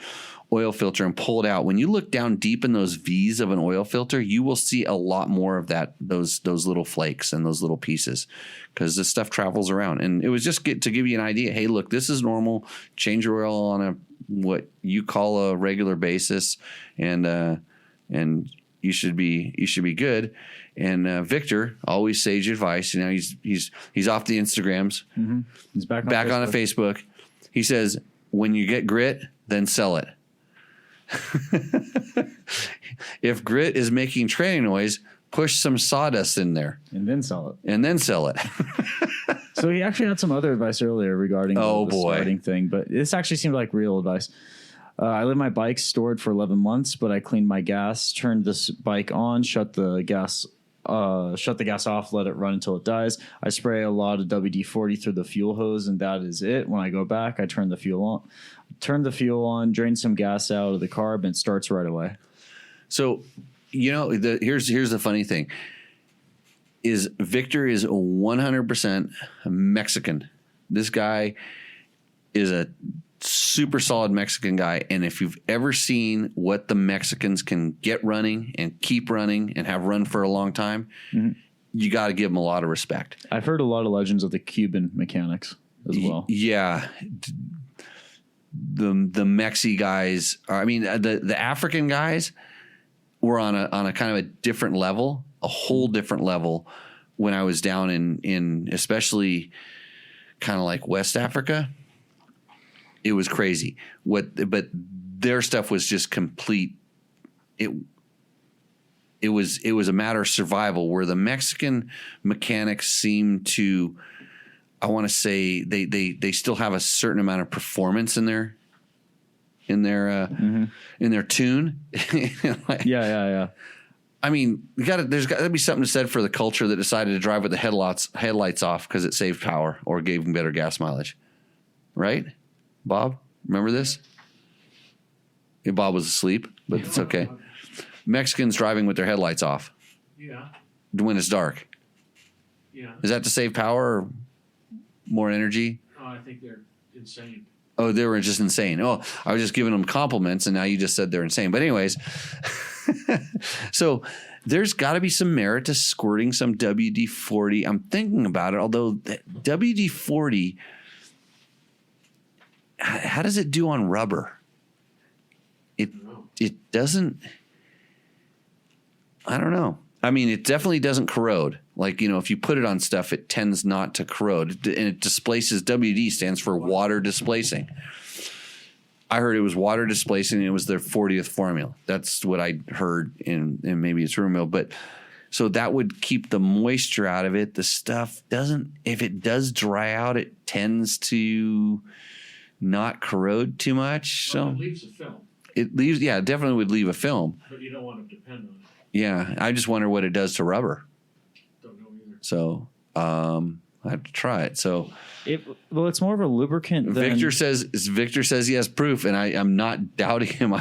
oil filter and pull it out. When you look down deep in those V's of an oil filter, you will see a lot more of those little flakes and those little pieces, because this stuff travels around. And it was just to give you an idea. Hey, look, this is normal. Change your oil on what you call a regular basis, and you should be good. And Victor, always sage advice. He's off the Instagrams. Mm-hmm. He's back on Facebook. He says, when you get grit, then sell it. If grit is making training noise, push some sawdust in there. And then sell it. So he actually had some other advice earlier regarding the starting thing, but this actually seemed like real advice. I let my bike stored for 11 months, but I cleaned my gas, turned this bike on, shut the gas off, let it run until it dies. I spray a lot of WD-40 through the fuel hose, and that is it. When I go back, I turn the fuel on, drain some gas out of the carb, and it starts right away. So, here's the funny thing is Victor is 100% Mexican. This guy is a super solid Mexican guy. And if you've ever seen what the Mexicans can get running and keep running and have run for a long time, you got to give them a lot of respect. I've heard a lot of legends of the Cuban mechanics as well. Yeah. The Mexi guys, the African guys were on a kind of a different level, a whole different level when I was down in especially kind of like West Africa. It was crazy. But their stuff was just complete. It was a matter of survival, where the Mexican mechanics seem to, I want to say they still have a certain amount of performance in their tune. Yeah. I mean, there's got to be something said for the culture that decided to drive with the headlights off because it saved power or gave them better gas mileage, right? Bob, remember this? Yeah, Bob was asleep, but it's okay. Mexicans driving with their headlights off. Yeah. When it's dark. Yeah. Is that to save power or more energy? Oh, I think they're insane. Oh, they were just insane. Oh, I was just giving them compliments, and now you just said they're insane. But anyways, so there's got to be some merit to squirting some WD-40. I'm thinking about it, although WD-40, how does it do on rubber? It doesn't. I don't know. I mean, it definitely doesn't corrode. Like, if you put it on stuff, it tends not to corrode. And it displaces, WD stands for water displacing. I heard it was water displacing, and it was their 40th formula. That's what I heard, and maybe it's rumor mill. But so that would keep the moisture out of it. The stuff doesn't, if it does dry out, it tends to not corrode too much. Well, So it leaves a film, it leaves, yeah, it definitely would leave a film. but you don't want to depend on it. Yeah, I just wonder what it does to rubber. Don't know either. So I have to try it. So It's more of a lubricant than... Victor says he has proof, and I'm not doubting him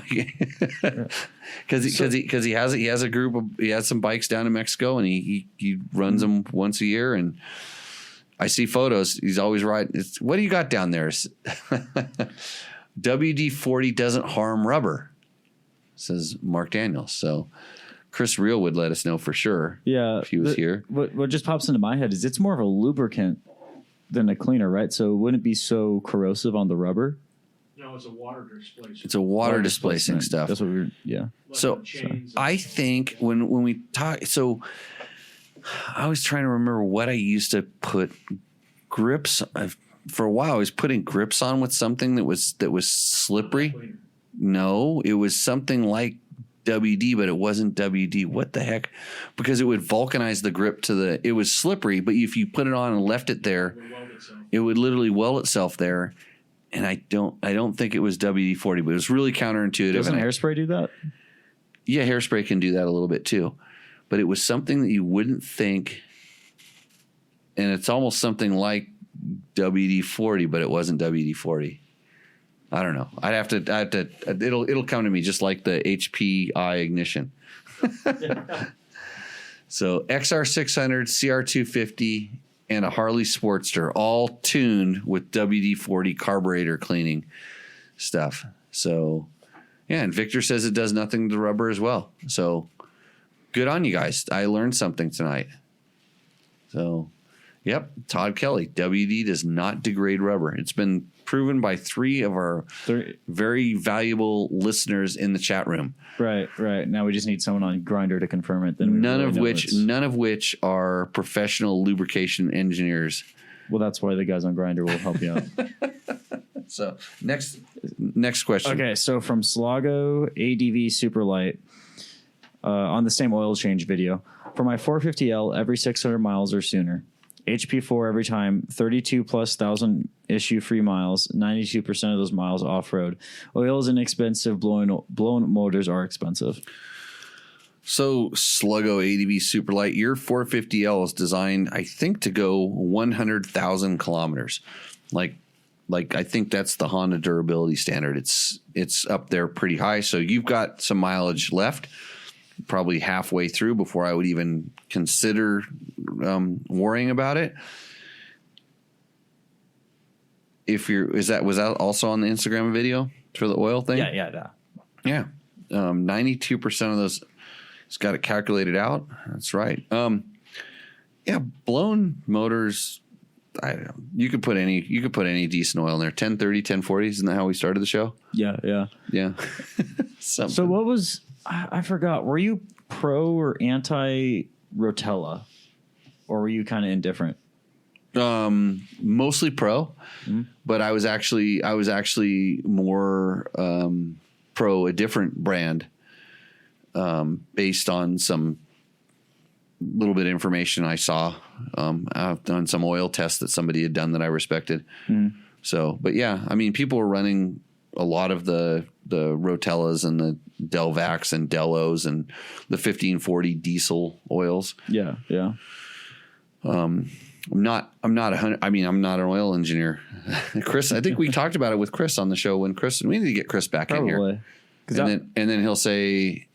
because he has a group of, he has some bikes down in Mexico, and he runs them once a year, and I see photos. He's always riding. What do you got down there? WD-40 doesn't harm rubber, says Mark Daniels. So Chris Reel would let us know for sure. Yeah, if he was here. What just pops into my head is it's more of a lubricant than a cleaner, right? So it wouldn't be so corrosive on the rubber. No, it's a water displacement. It's a water displacing stuff. That's what Like So on chains. I think when we talk, so I was trying to remember what I used to put grips. For a while, I was putting grips on with something that was slippery. Cleaner. No, it was something like WD, but it wasn't WD. What the heck? Because it would vulcanize the grip it was slippery, but if you put it on and left it there, It will weld itself. it would literally weld itself there. And I don't think it was WD-40, but it was really counterintuitive. Doesn't And hairspray do that? yeah, hairspray can do that a little bit too, but it was something that you wouldn't think. And it's almost something like WD-40, but it wasn't WD-40. I don't know. I have to. It'll come to me just like the HPI ignition. So XR600, CR250, and a Harley Sportster, all tuned with WD-40 carburetor cleaning stuff. So yeah, and Victor says it does nothing to the rubber as well. So good on you guys. I learned something tonight. So yep, Todd Kelly, WD does not degrade rubber. It's been proven by 3 of our very valuable listeners in the chat room. Right. Now we just need someone on Grindr to confirm it. Then None of which are professional lubrication engineers. Well, that's why the guys on Grindr will help you out. So next question. Okay, so from Slago ADV Superlight, on the same oil change video, for my 450L every 600 miles or sooner, HP4 every time, 32 plus thousand issue free miles, 92% of those miles off road. Oil is inexpensive, blown motors are expensive. So Sluggo ADV Superlight, your 450L is designed, I think, to go 100,000 kilometers. Like I think that's the Honda durability standard. It's up there pretty high. So you've got some mileage left, probably halfway through before I would even consider worrying about it. was that also on the Instagram video for the oil thing? Yeah. 92% of those, it's got it calculated out. That's right. Blown motors. You could put any decent oil in there. 1030, 1040. Isn't that how we started the show? Yeah. So what was, I forgot, were you pro or anti Rotella, or were you kind of indifferent? Mostly pro, but I was actually more pro a different brand, based on some little bit of information I saw on some oil tests that somebody had done that I respected. So, but yeah, I mean, people were running a lot of the Rotellas and the Delvacs and Delos and the 1540 diesel oils. Yeah. I'm not 100. I mean, I'm not an oil engineer. Chris, I think we talked about it with Chris on the show we need to get Chris back in here. And then he'll say,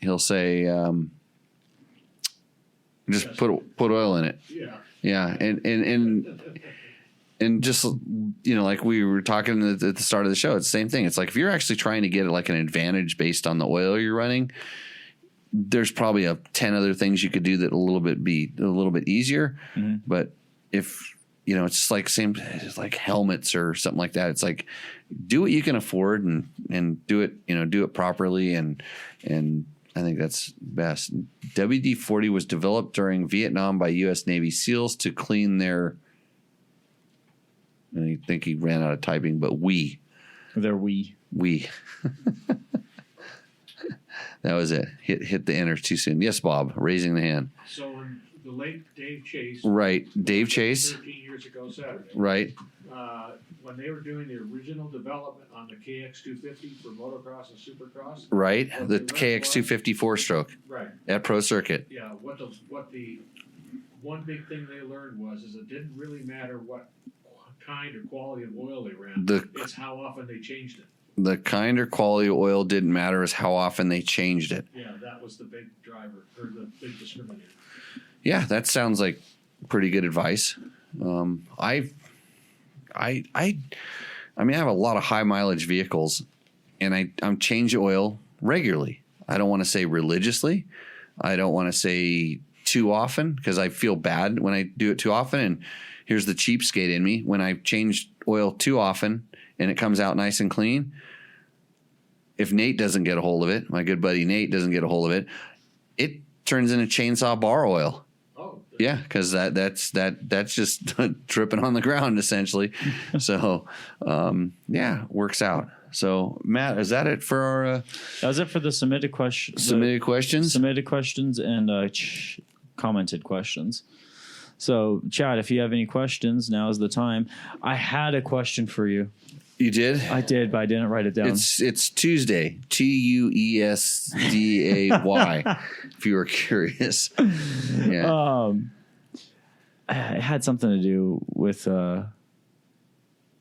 just put oil in it. Yeah. And just, like we were talking at the start of the show, it's the same thing. It's like, if you're actually trying to get like an advantage based on the oil you're running, there's probably 10 other things you could do that be a little bit easier. But if, it's like it's like helmets or something like that. It's like, do what you can afford and do it properly. And I think that's best. WD-40 was developed during Vietnam by U.S. Navy SEALs to clean their, I think he ran out of typing, but They're we. That was it. Hit the enter too soon. Yes, Bob, raising the hand. So when the late Dave Chase. Right. Dave Chase. 13 years ago Saturday. Right. When they were doing the original development on the KX250 for motocross and supercross. Right. The KX250 4-stroke. Right. At Pro Circuit. Yeah. What the one big thing they learned is it didn't really matter what kind or quality of oil they ran. It's how often they changed it. The kind or quality of oil didn't matter, as how often they changed it. Yeah, that was the big driver, or the big discriminator. Yeah, that sounds like pretty good advice. I have a lot of high mileage vehicles, and I'm change oil regularly. I don't want to say religiously. I don't want to say too often, because I feel bad when I do it too often. And here's the cheapskate in me: when I change oil too often and it comes out nice and clean, if Nate doesn't get a hold of it, my good buddy Nate doesn't get a hold of it, it turns into chainsaw bar oil. Oh, yeah, because that's just dripping on the ground essentially. So works out. So Matt, is that it for our? That was it for the submitted questions. Submitted questions. Submitted questions and commented questions. So, Chad, if you have any questions, now is the time. I had a question for you. You did? I did, but I didn't write it down. It's Tuesday. TUESDAY. If you were curious. Yeah. It had something to do with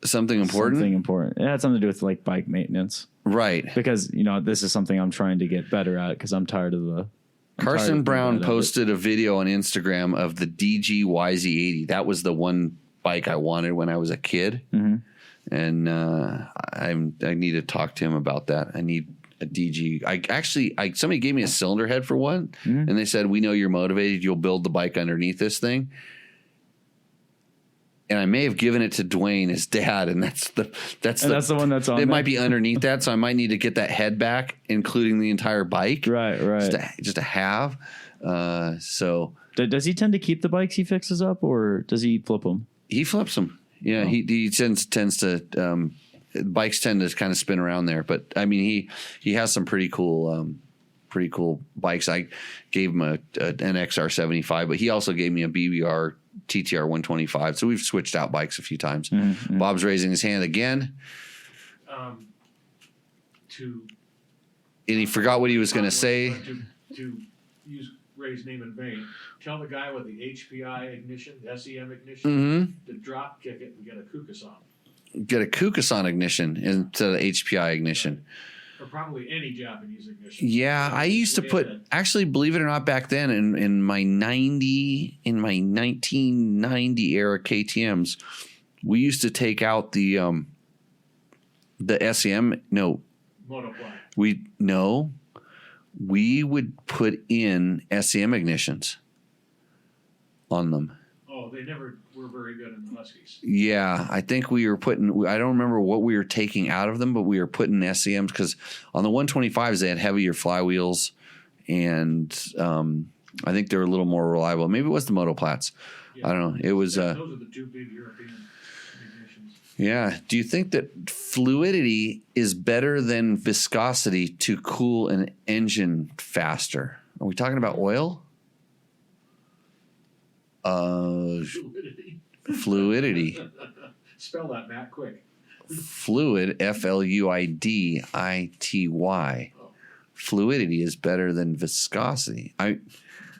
something important. Something important. It had something to do with like bike maintenance, right? Because this is something I'm trying to get better at because I'm tired of the. Carson Brown posted a video on Instagram of the DG YZ80. That was the one bike I wanted when I was a kid. Mm-hmm. And I need to talk to him about that. I need a DG. Somebody gave me a cylinder head for one, and they said, "We know you're motivated. You'll build the bike underneath this thing." And I may have given it to Dwayne, his dad, and that's the one that's on. It might be underneath that, so I might need to get that head back, including the entire bike. Right. Just to have. So does he tend to keep the bikes he fixes up, or does he flip them? He flips them. Yeah, he tends to. Bikes tend to kind of spin around there, but I mean he has some pretty cool bikes. I gave him an XR75, but he also gave me a BBR TTR 125. So we've switched out bikes a few times. Mm-hmm. Bob's raising his hand again. And he forgot what he was going to say. To use Ray's name in vain, tell the guy with the HPI ignition, the SEM ignition, to drop kick it and get a Kukasan. Get a Kukasan ignition instead of HPI ignition. Or probably any Japanese ignition. Yeah, I used to put, actually, believe it or not, back then in my 1990 era KTMs, we used to take out the The SEM, no. Multiply. We would put in SEM ignitions on them. Oh, they never were very good in the Huskies. Yeah, I think we were putting, I don't remember what we were taking out of them, but we were putting SEMs because on the 125s, they had heavier flywheels, and I think they were a little more reliable. Maybe it was the Moto Plats. Yeah. I don't know. It was. Those are the two big European ignitions. Yeah. Do you think that fluidity is better than viscosity to cool an engine faster? Are we talking about oil? Fluidity. Fluidity. Spell that, Matt, quick. Fluid, Fluidity. Oh. Fluidity is better than viscosity.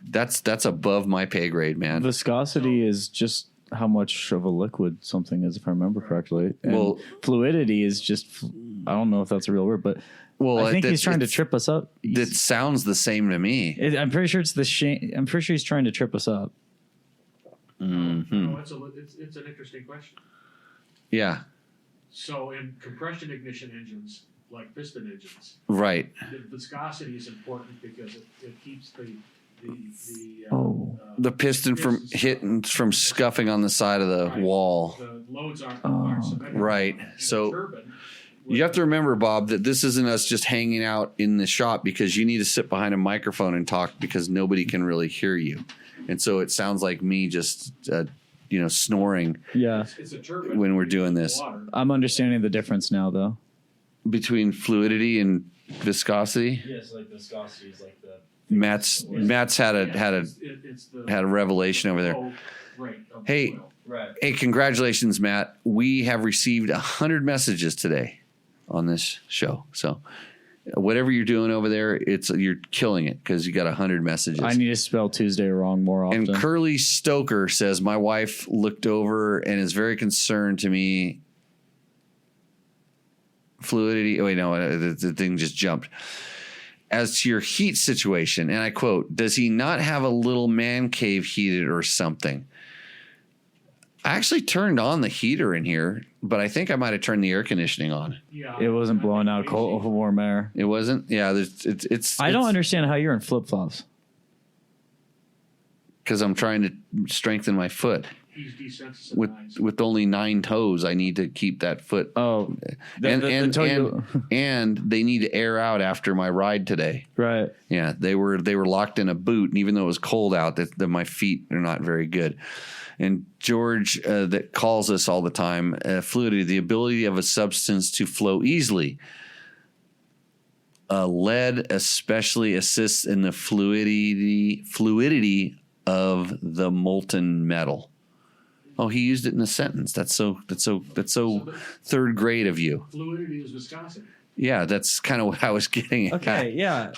That's above my pay grade, man. Viscosity is just how much of a liquid something is, if I remember correctly. And Well- fluidity is just, I don't know if that's a real word, but I think he's trying to trip us up. That sounds the same to me. I'm pretty sure it's I'm pretty sure he's trying to trip us up. No, it's an interesting question. Yeah, So in compression ignition engines, like piston engines, right. the viscosity is important because it keeps the The piston from scuffing on the side of the Right. wall. The loads aren't symmetrical. Right. In a So turbine, you have to remember, Bob, that this isn't us just hanging out in the shop because you need to sit behind a microphone and talk because nobody can really hear you. And so it sounds like me just, snoring Yeah. it's a turbine when we're doing this. water. I'm understanding the difference now, though. Between fluidity and viscosity. Yes, like viscosity is like the. Matt's had a revelation over there. Oh, right. of Hey. oil. Right. Hey, congratulations, Matt. We have received 100 messages today on this show. So whatever you're doing over there, you're killing it because you got 100 messages. I need to spell Tuesday wrong more often. And Curly Stoker says, my wife looked over and is very concerned to me. Fluidity. Oh, wait, no, the thing just jumped. As to your heat situation, and I quote, does he not have a little man cave heated or something? I actually turned on the heater in here, but I think I might have turned the air conditioning on. Yeah, It wasn't blowing out cold, warm air. It wasn't? Yeah, it's I don't understand how you're in flip flops. because I'm trying to strengthen my foot. He's desensitized. With only 9 toes, I need to keep that foot. Oh, And toe you- and they need to air out after my ride today. right. Yeah, they were locked in a boot, and even though it was cold out, that my feet are not very good. And George, that calls us all the time, fluidity, the ability of a substance to flow easily. Lead especially assists in the fluidity of the molten metal. Oh, he used it in a sentence. That's so third grade of you. Fluidity is viscosity. Yeah, that's kind of what I was getting at. Okay, yeah.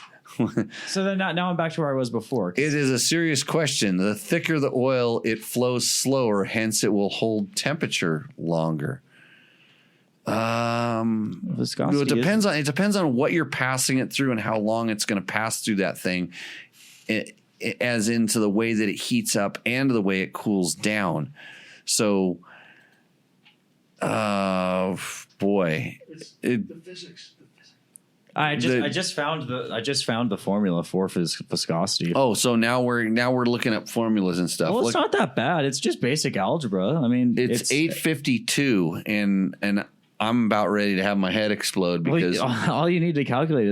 So then now I'm back to where I was before. It is a serious question. The thicker the oil, it flows slower, hence it will hold temperature longer. Viscosity. It depends on what you're passing it through and how long it's going to pass through that thing, as into the way that it heats up and the way it cools down. So, boy, It's the physics. I just found the formula for viscosity. oh, so now we're looking at formulas and stuff. Well, it's not that bad. It's just basic algebra. I mean, It's 852, and I'm about ready to have my head explode because all you need to calculate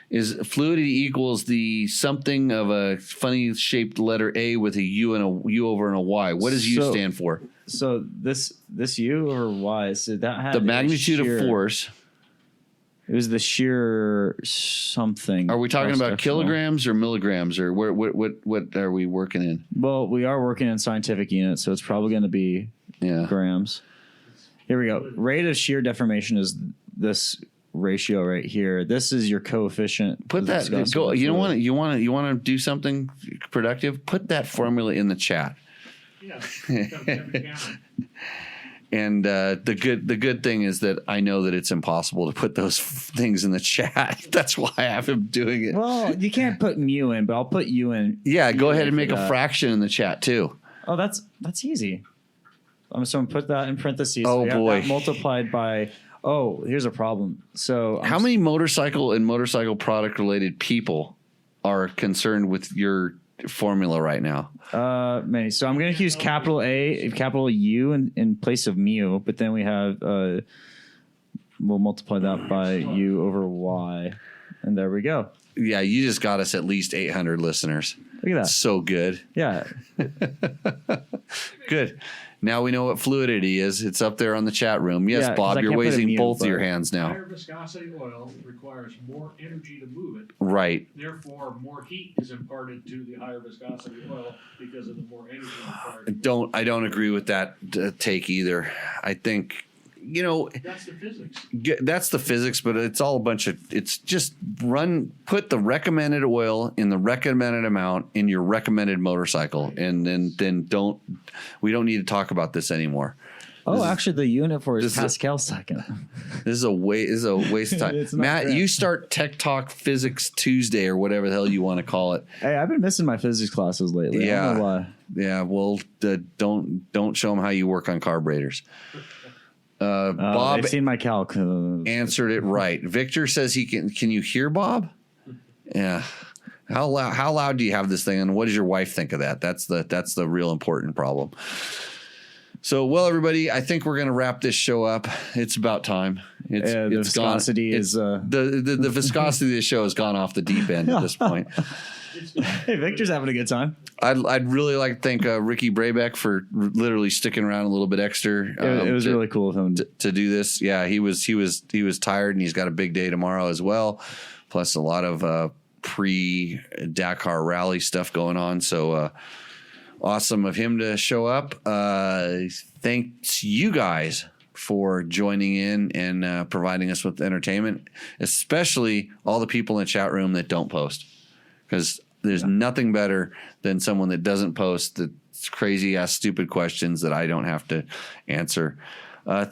is fluidity equals the something of a funny shaped letter A with a U and a U over and a Y. What does U stand for? So this U or Y? So that had The magnitude of force. It was the sheer something. Are we talking about cross-sectional. kilograms or milligrams, or what are we working in? Well, we are working in scientific units, so it's probably going to be grams. Here we go. Rate of shear deformation is this ratio right here. This is your coefficient. Put that. Go. You want to do something productive? Put that formula in the chat. Yeah. Every camera. And the good thing is that I know that it's impossible to put those things in the chat. That's why I have him doing it. Well, you can't put mu in, but I'll put u in. Yeah, go ahead and make that. a fraction in the chat too. Oh, that's easy. I'm just going to put that in parentheses. Oh, We have boy. that multiplied by. Oh, here's a problem. So How many motorcycle and motorcycle product related people are concerned with your formula right now? Many. So I'm going to use capital A, capital U in place of mu, but then we have, we'll multiply that by U over Y. And there we go. Yeah, you just got us at least 800 listeners. Look at that. So good. Yeah. Good. Now we know what fluidity is. It's up there on the chat room. Yes, Yeah, 'cause Bob, I you're can't put it raising mute, both of but- your hands now. Higher viscosity oil requires more energy to move it. Right. Therefore, more heat is imparted to the higher viscosity oil because of the more energy required. I don't agree with that take either. I think, That's the physics. that's the physics, but it's all a bunch of, it's just put the recommended oil in the recommended amount in your recommended motorcycle. And then we don't need to talk about this anymore. Oh, actually, the unit for this is Pascal second. This is a waste of time. It's not Matt, correct. you start Tech Talk Physics Tuesday or whatever the hell you want to call it. Hey, I've been missing my physics classes lately. I don't know why. Yeah. Well, don't show them how you work on carburetors. Bob They've seen my calc. answered it right. Victor says he can. Can you hear Bob? Yeah. How loud do you have this thing, and what does your wife think of that? That's the real important problem. So, well, everybody, I think we're going to wrap this show up. It's about time. The viscosity is the viscosity of the show has gone off the deep end at this point. Hey, Victor's having a good time. I'd really like to thank Ricky Brabec for literally sticking around a little bit extra. It was really cool of him to do this. Yeah, he was tired, and he's got a big day tomorrow as well. Plus a lot of pre-Dakar rally stuff going on. So awesome of him to show up. Thanks you guys for joining in and providing us with entertainment, especially all the people in the chat room that don't post, because there's nothing better than someone that doesn't post that's crazy ass stupid questions that I don't have to answer.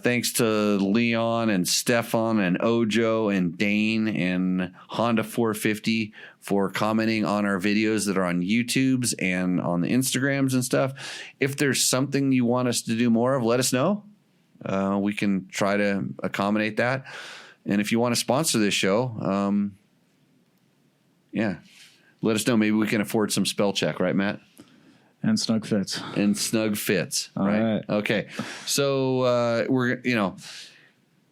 Thanks to Leon and Stefan and Ojo and Dane and Honda 450 for commenting on our videos that are on YouTube's and on the Instagrams and stuff. If there's something you want us to do more of, let us know. We can try to accommodate that. And if you want to sponsor this show, let us know. Maybe we can afford some spell check, right, Matt? and snug fits. All right. Okay. So we're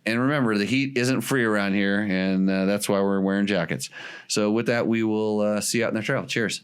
and remember, the heat isn't free around here, and that's why we're wearing jackets. So with that, we will see you out in the trail. Cheers.